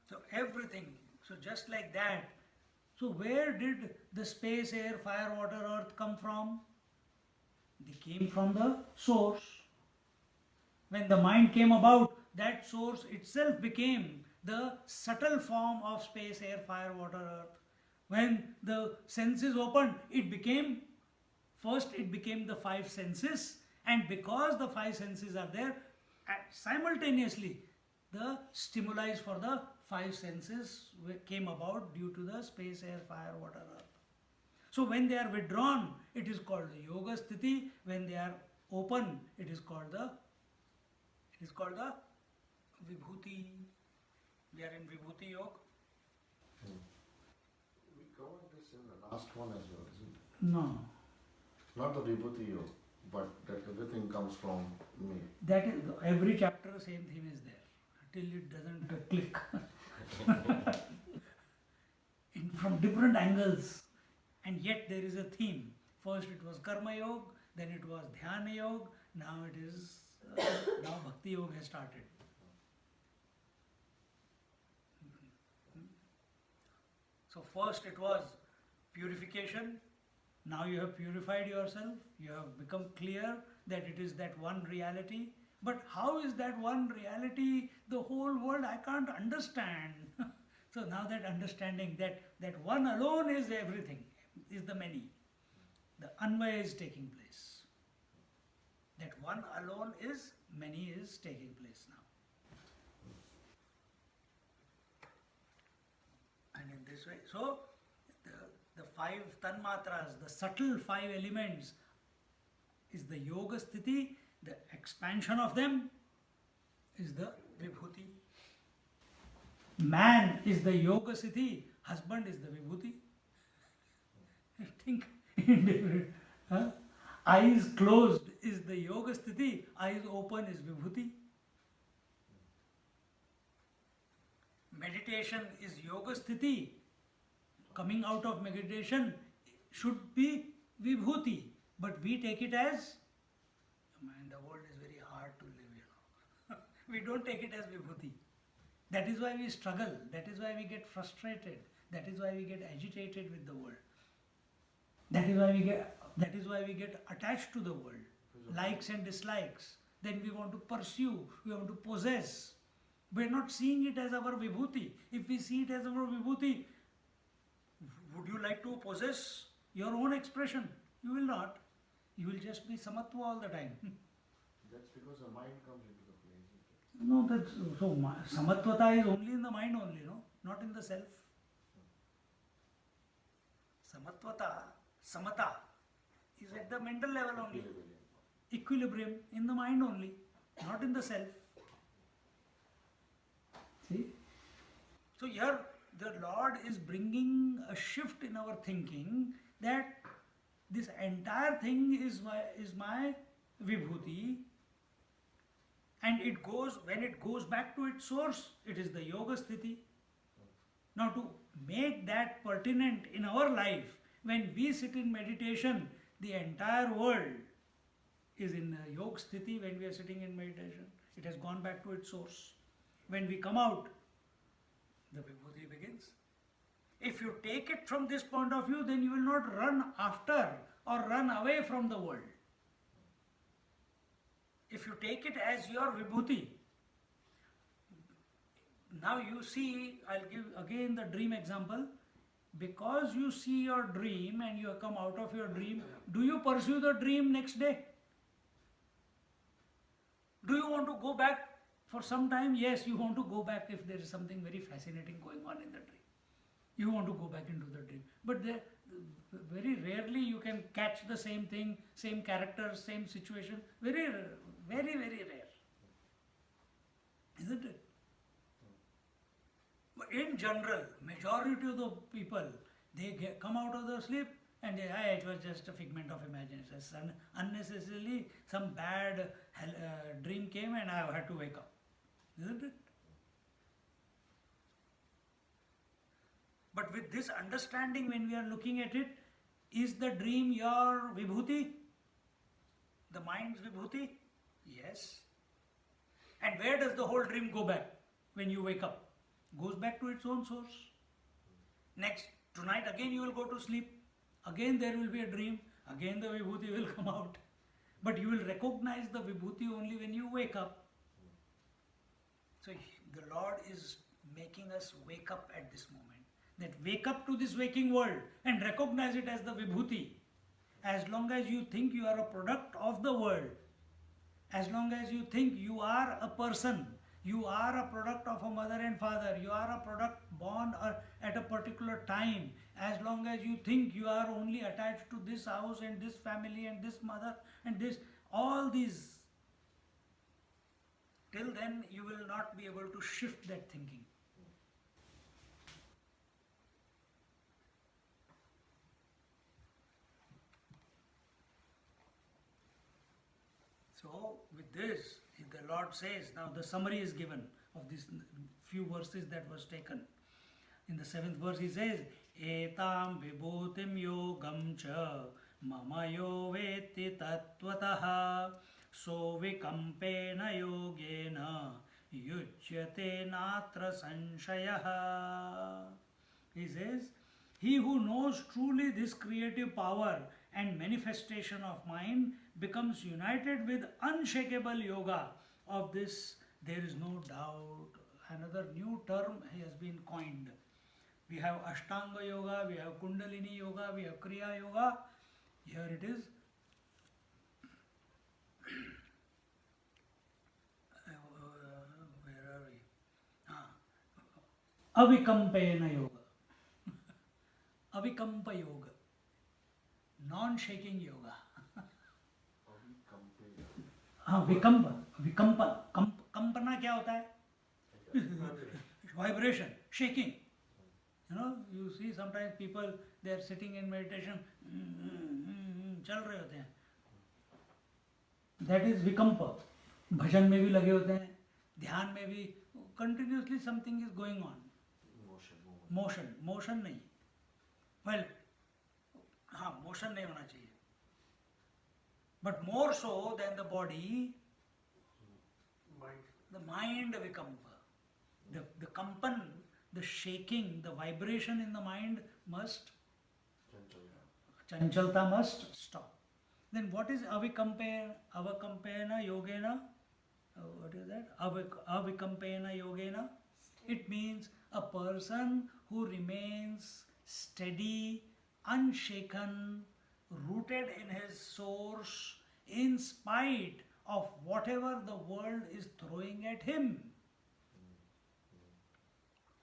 Speaker 1: So everything, so just like that. So where did the space, air, fire, water, earth come from? They came from the source. When the mind came about, that source itself became the subtle form of space, air, fire, water, earth. When the senses opened, it became the five senses, and because the five senses are there, simultaneously the stimuli for the five senses came about due to the space, air, fire, water, earth. So when they are withdrawn, it is called the yoga sthiti. When they are open, it is called the vibhuti. We are in vibhuti yoga.
Speaker 7: We covered this in the last one as well, isn't it?
Speaker 1: No,
Speaker 7: Not the Vibhuti Yoga, but that everything comes from me.
Speaker 1: that is every chapter same theme is there till it doesn't click. From different angles, and yet there is a theme. First it was karma yoga, then it was dhyana yoga, now it is now bhakti yoga has started. So first it was purification, now you have purified yourself, you have become clear that it is that one reality. But how is that one reality the whole world? I can't understand. So now that understanding that one alone is everything, is the many. The anvaya is taking place. That one alone is many is taking place now. And in this way, so the five tanmatras, the subtle five elements, is the yoga sthiti. The expansion of them is the vibhuti. Man is the yoga sthiti, husband is the vibhuti. Think in different. Eyes closed is the yoga sthiti, eyes open is vibhuti. Meditation is yoga sthiti. Coming out of meditation should be vibhuti, but we take it as, man, the world is very hard to live, We don't take it as vibhuti. That is why we struggle, that is why we get frustrated, that is why we get agitated with the world. That is why we get attached to the world, likes and dislikes. Then we want to pursue, we want to possess. We are not seeing it as our vibhuti. If we see it as our vibhuti, would you like to possess your own expression? You will not. You will just be samatva all the time.
Speaker 7: That's because the mind comes into the play, isn't it?
Speaker 1: No, that's so. Samatvata is only in the mind only, no, not in the self. Samata is at the mental level only. Equilibrium in the mind only, not in the self. See? So here the Lord is bringing a shift in our thinking that this entire thing is my vibhuti, and when it goes back to its source, it is the yoga sthiti. Now to make that pertinent in our life, when we sit in meditation, the entire world is in a yoga sthiti. When we are sitting in meditation, it has gone back to its source. When we come out, the vibhuti begins. If you take it from this point of view, then you will not run after or run away from the world. If you take it as your vibhuti, now you see, I'll give again the dream example. Because you see your dream and you have come out of your dream, do you pursue the dream next day? Do you want to go back for some time? Yes, you want to go back if there is something very fascinating going on in the dream. You want to go back into the dream. But very rarely you can catch the same thing, same character, same situation. Very, very, very rare. Isn't it? But in general, majority of the people, they come out of the sleep and it was just a figment of imagination. Unnecessarily, some bad dream came and I had to wake up. Isn't it? But with this understanding, when we are looking at it, Is the dream your vibhuti? The mind's vibhuti? Yes. And where does the whole dream go back when you wake up? Goes back to its own source. Next, tonight again you will go to sleep. Again there will be a dream. Again the vibhuti will come out. But you will recognize the vibhuti only when you wake up. So the Lord is making us wake up at this moment. That wake up to this waking world and recognize it as the vibhuti. As long as you think you are a product of the world, as long as you think you are a person, you are a product of a mother and father, you are a product born at a particular time, as long as you think you are only attached to this house and this family and this mother and this, all these, till then you will not be able to shift that thinking. So, with this, the Lord says, now the summary is given of these few verses that was taken. In the 7th verse, he says, Etam vibhutim yogam cha mama yo veti tattvataha so vikampena yogena yujyate natra sanshayaha. He says, he who knows truly this creative power and manifestation of mind becomes united with unshakable yoga. Of this there is no doubt. Another new term has been coined. We have Ashtanga Yoga, we have Kundalini Yoga, we have Kriya Yoga. Here it is. Where are we? Avikampena Yoga. Avikampa Yoga. Non-shaking yoga. हाँ विकम्पा कंपना क्या होता है? Vibration, shaking. You know, you see sometimes people, they are sitting in meditation, चल रहे होते हैं. That is vikampa. भजन में भी लगे होते हैं, ध्यान में भी, continuously something is going on. Motion नहीं. Well, हाँ, motion नहीं होना चाहिए. But more so than the body, the mind vikampa. The kampan, the shaking, the vibration in the mind must, chanchalta must stop. Then what is avikampena yogena? What is that? Avikampena yogena? It means a person who remains steady, unshaken, rooted in his source in spite of whatever the world is throwing at him.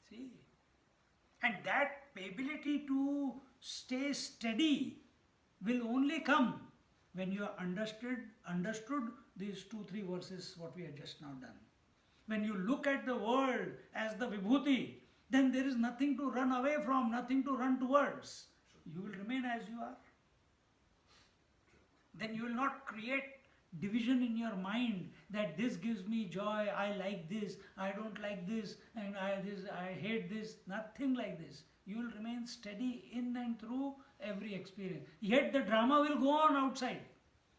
Speaker 1: See? And that ability to stay steady will only come when you have understood these 2-3 verses what we have just now done. When you look at the world as the vibhuti, then there is nothing to run away from, nothing to run towards. You will remain as you are. Then you will not create division in your mind that this gives me joy, I like this, I don't like this, and I hate this. Nothing like this. You will remain steady in and through every experience. Yet the drama will go on outside,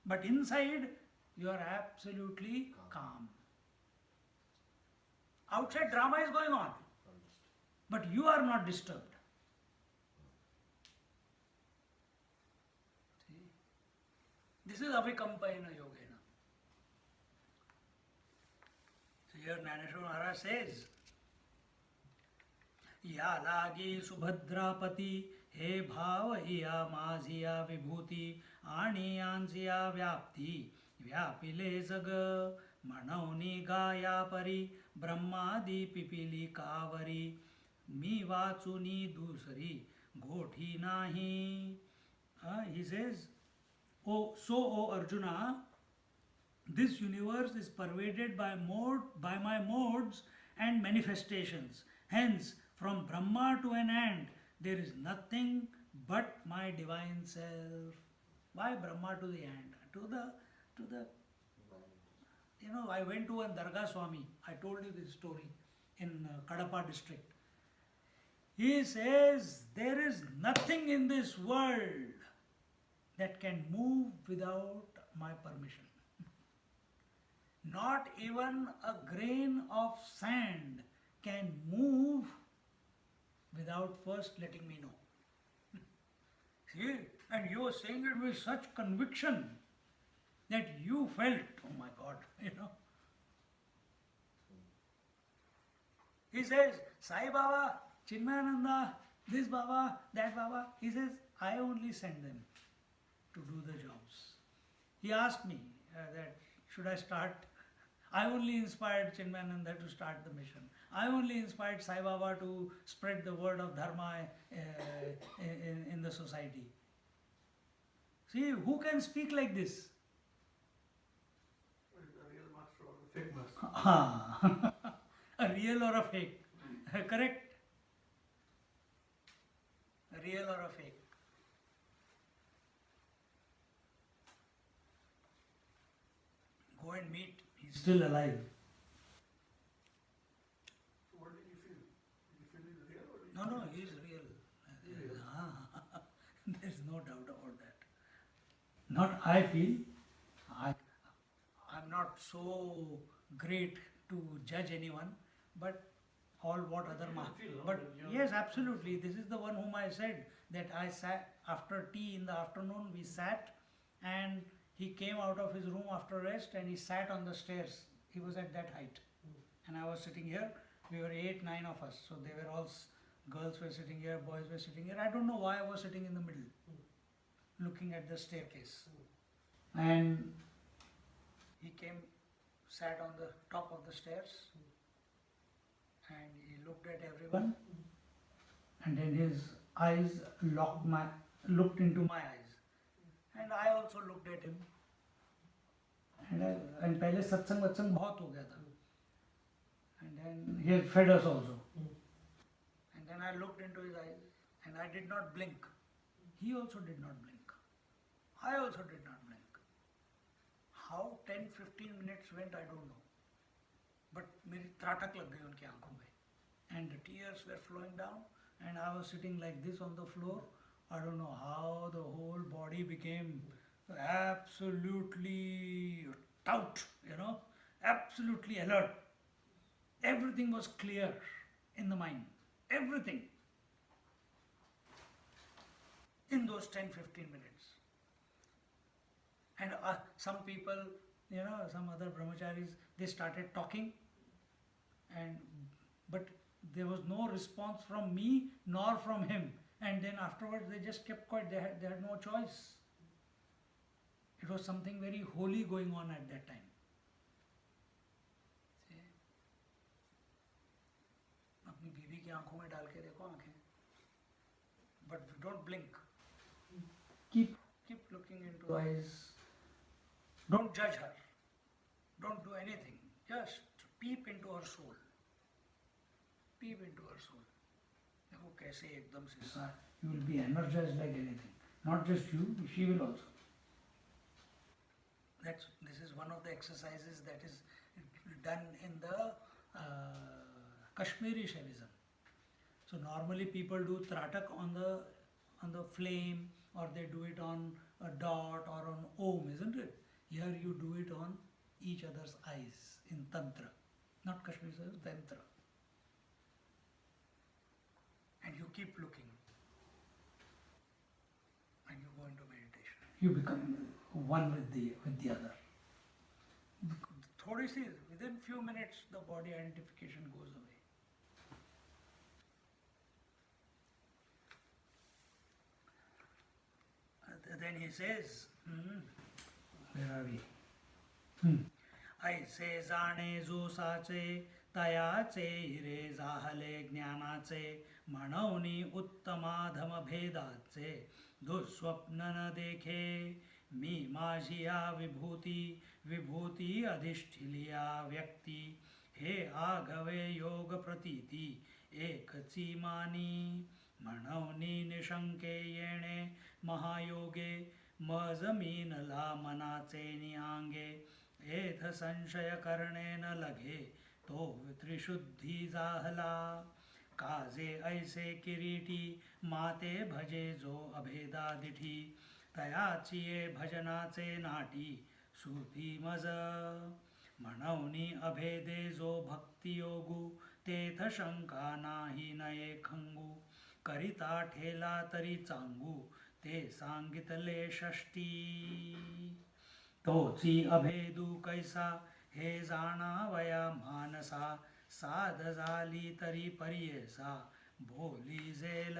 Speaker 1: but inside you are absolutely calm. Outside drama is going on, but you are not disturbed. See? This is avikampayana yogena. So here Naneshwar Maharaj says, या लागी सुभद्रापती हे भाव या माझिया विभूती आणि यांजिया व्याप्ती व्यापिले जग म्हणवनी गाया परी ब्रह्मादी Pipili cowrie मी वाचुनी दुसरी गोठी नाही. He says, O Arjuna, this universe is pervaded by my modes and manifestations. Hence, from Brahma to an ant, there is nothing but my divine self. Why Brahma to the ant? To the I went to a Dargah Swami. I told you this story in Kadapa district. He says there is nothing in this world that can move without my permission. Not even a grain of sand can move without first letting me know. See, and you were saying it with such conviction that you felt, oh my God, He says, Sai Baba, Chinmayananda, this Baba, that Baba. He says, I only send them to do the jobs. He asked me that should I start. I only inspired Chinmayananda to start the mission. I only inspired Sai Baba to spread the word of Dharma in the society. See, who can speak like this?
Speaker 3: The real master or the fake master?
Speaker 1: A real or a fake? Correct? A real or a fake? Go and meet. He's still alive.
Speaker 3: So what did you feel? Did you feel he's real or did you
Speaker 1: No,
Speaker 3: feel
Speaker 1: he's real.
Speaker 3: Real.
Speaker 1: There's no doubt about that. Not I feel. I'm not so great to judge anyone, but all what other
Speaker 3: You
Speaker 1: ma.
Speaker 3: can feel, no?
Speaker 1: But
Speaker 3: That you're-
Speaker 1: yes, absolutely. This is the one whom I said that I sat after tea in the afternoon. We sat, and he came out of his room after rest, and he sat on the stairs. He was at that height, and I was sitting here. We were 8, 9 of us, so they were all girls were sitting here, boys were sitting here. I don't know why I was sitting in the middle, looking at the staircase, and he came, sat on the top of the stairs, and he looked at everyone, and then his eyes looked into my eyes, and I also looked at him, and पहले सत्संग वत्संग बहुत हो गया था, and then he had fed us also, and then I looked into his eyes, and I did not blink. He also did not blink. I also did not blink. How 10-15 minutes went, I don't know. But मेरी त्राटक लग गई उनकी आंखों में, and the tears were flowing down, and I was sitting like this on the floor. I don't know how the whole body became absolutely taut, absolutely alert. Everything was clear in the mind. Everything. In those 10-15 minutes. And some people, some other brahmacharis, they started talking, but there was no response from me nor from him. And then afterwards they just kept quiet. They had no choice. It was something very holy going on at that time. See? अपनी बीवी की आंखों में डाल के देखो आंखें. But don't blink. Keep looking into eyes. Don't judge her. Don't do anything. Just peep into her soul. Peep into her soul. देखो कैसे एकदम से you will be energized like anything. Not just you, she will also. This is one of the exercises that is done in the Kashmiri Shaivism. So normally people do tratak on the flame, or they do it on a dot or on Om, isn't it? Here you do it on each other's eyes in Tantra. Not Kashmiri, Tantra. And you keep looking. And you go into meditation. You become one with the other. Thodi si, within few minutes the body identification goes away. Then he says, where are we? ऐसे जाणे जो साचे तयाचे हिरे जाहले ज्ञानाचे म्हणवनी उत्तमाधम भेदाचे दुःस्वप्न न देखे मी माझी या विभूती अधिष्ठिलिया व्यक्ती हे आगवे योग प्रतीती एकची मानी म्हणवनी निशंके येणे महायोगे मजमीनला मनाचे नियांगे एथ संशय करणे न लगे तो त्रिशुद्धी जाहला काजे ऐसे किरीटी माते भजे जो अभेदा दिठी तयाची ये भजनाचे नाटी सुधी मज म्हणवनी अभेदे जो भक्ती योगू तेथ शंका नाही नये खंगू करिता ठेला तरी चांगू ते सांगितले षष्टी तोची अभेदू कैसा हे जाणावया मानसा साध झाली तरी परियेसा बोली jail.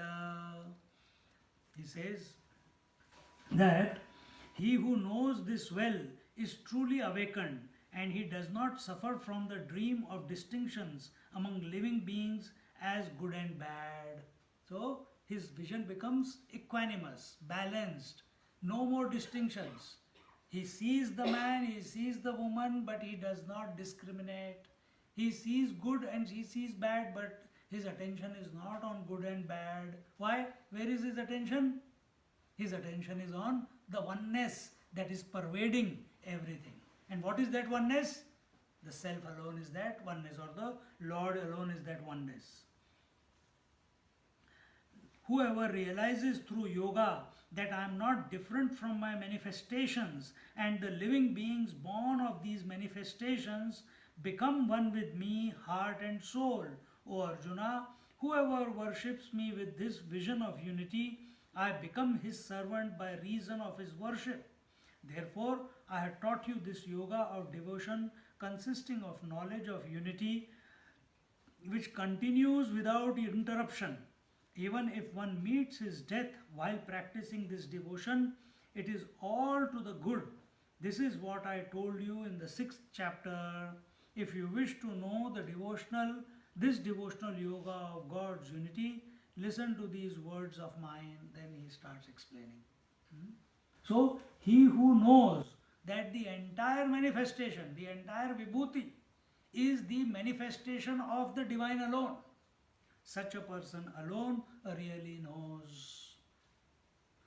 Speaker 1: He says that he who knows this well is truly awakened and he does not suffer from the dream of distinctions among living beings as good and bad. So his vision becomes equanimous, balanced, no more distinctions. He sees the man, he sees the woman, but he does not discriminate. He sees good and he sees bad, but his attention is not on good and bad. Why? Where is his attention? His attention is on the oneness that is pervading everything. And what is that oneness? The self alone is that oneness, or the Lord alone is that oneness. Whoever realizes through yoga that I am not different from my manifestations and the living beings born of these manifestations become one with me, heart and soul. O Arjuna, whoever worships me with this vision of unity, I become his servant by reason of his worship. Therefore, I have taught you this yoga of devotion consisting of knowledge of unity, which continues without interruption. Even if one meets his death while practicing this devotion, it is all to the good. This is what I told you in the 6th chapter. If you wish to know this devotional yoga of God's unity, listen to these words of mine. Then he starts explaining. So, he who knows that the entire manifestation, the entire vibhuti, is the manifestation of the divine alone, such a person alone really knows.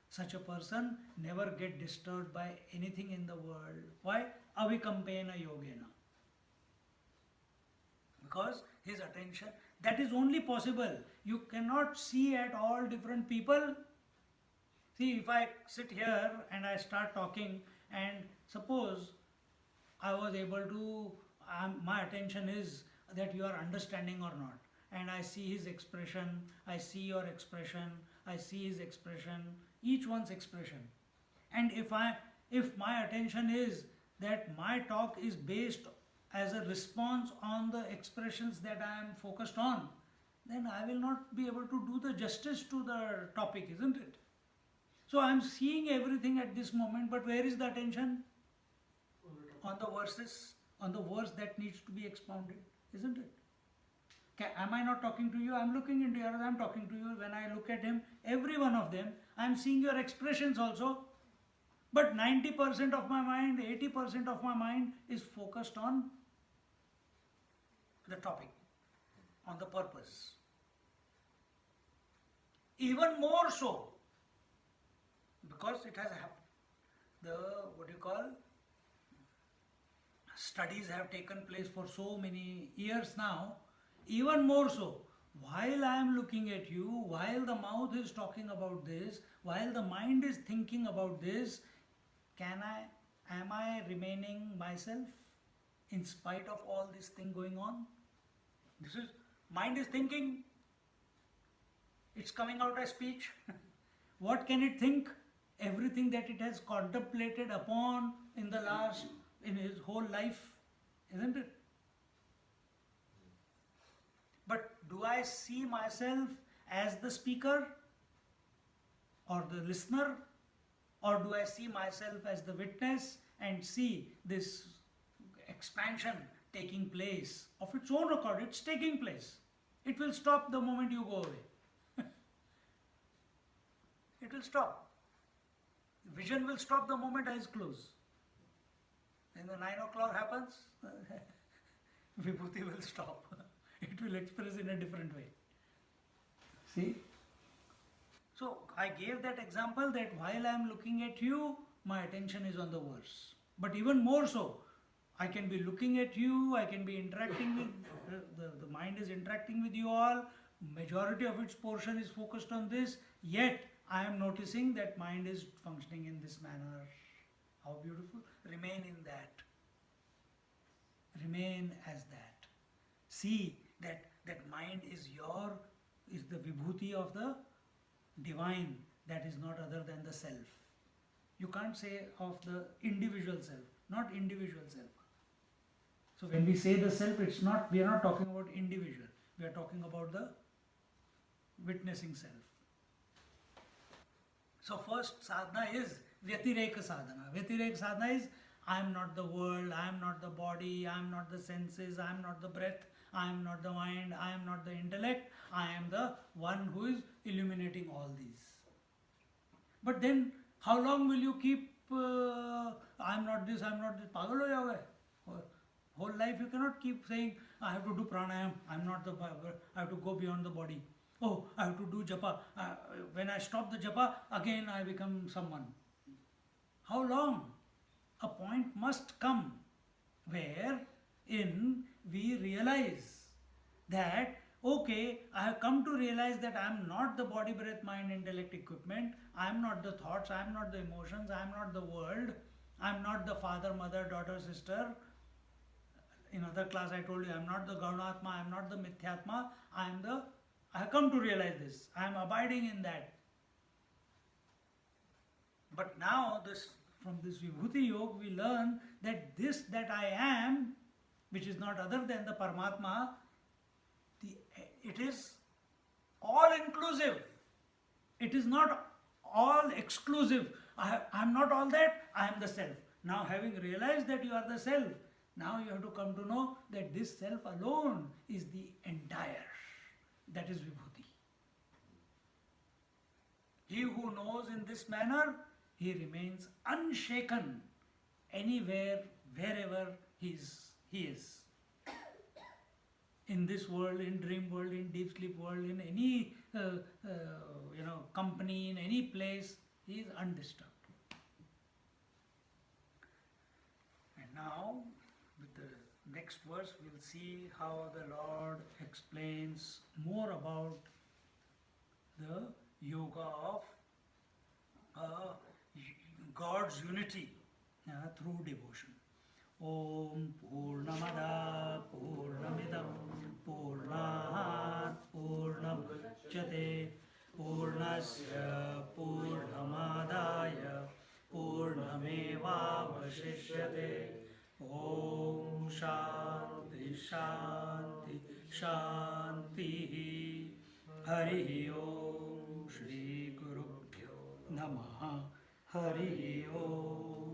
Speaker 1: Such a person never get disturbed by anything in the world. Why? Avikampena yogena. Because his attention, that is only possible. You cannot see at all different people. See, if I sit here and I start talking, and suppose I was able to, my attention is that you are understanding or not. And I see his expression, I see your expression, I see his expression, each one's expression. And if my attention is that my talk is based as a response on the expressions that I am focused on, then I will not be able to do the justice to the topic, isn't it? So I am seeing everything at this moment, but where is the attention? On the verses, on the verse that needs to be expounded, isn't it? Am I not talking to you? I am looking into your eyes, I am talking to you. When I look at him, every one of them, I am seeing your expressions also. But 90% of my mind, 80% of my mind is focused on the topic, on the purpose. Even more so, because it has happened. Studies have taken place for so many years now. Even more so, while I am looking at you, while the mouth is talking about this, while the mind is thinking about this, am I remaining myself in spite of all this thing going on? Mind is thinking, it's coming out as speech. What can it think? Everything that it has contemplated upon in his whole life, isn't it? But do I see myself as the speaker or the listener, or do I see myself as the witness and see this expansion taking place of its own accord? It's taking place. It will stop the moment you go away. It will stop. Vision will stop the moment eyes close. When the 9 o'clock happens, Vibhuti will stop. It will express in a different way. See? So I gave that example that while I am looking at you, my attention is on the verse. But even more so, I can be looking at you, I can be interacting with, the mind is interacting with you all, majority of its portion is focused on this, yet I am noticing that mind is functioning in this manner. How beautiful. Remain in that. Remain as that. See that mind is the vibhuti of the divine, that is not other than the self. You can't say of the individual self, not individual self. So when we say the self, we are not talking about individual, we are talking about the witnessing self. So first sadhana is Vyatireka sadhana. Vyatireka sadhana is I am not the world, I am not the body, I am not the senses, I am not the breath, I am not the mind, I am not the intellect, I am the one who is illuminating all these. But then how long will you keep I am not this, I am not this? Pagal ho jaoge. Whole life you cannot keep saying I have to do pranayam, I am not the, I have to go beyond the body. Oh, I have to do japa. When I stop the japa, again I become someone. How long? A point must come wherein we realize that, okay, I have come to realize that I am not the body, breath, mind, intellect, equipment. I am not the thoughts, I am not the emotions, I am not the world. I am not the father, mother, daughter, sister. In other class I told you, I am not the Gaunatma, I am not the Mithyatma. I have come to realize this. I am abiding in that. But now from this Vibhuti Yoga we learn that this that I am, which is not other than the Paramatma, it is all inclusive. It is not all exclusive. I am not all that, I am the self. Now having realized that you are the self, now you have to come to know that this self alone is the entire. That is Vibhuti. He who knows in this manner, he remains unshaken anywhere, wherever he is. In this world, in dream world, in deep sleep world, in any company, in any place, he is undisturbed. And now, with the next verse, we'll see how the Lord explains more about the yoga of God's unity through devotion. Om Purnamada Purnamidam Purnat Purnamudachyate Purnasya Purnamadaya Purnamevavashishyate. Om Shanti Shanti Shanti. Hari Om Shri Gurubhyo Namaha. Hari Om.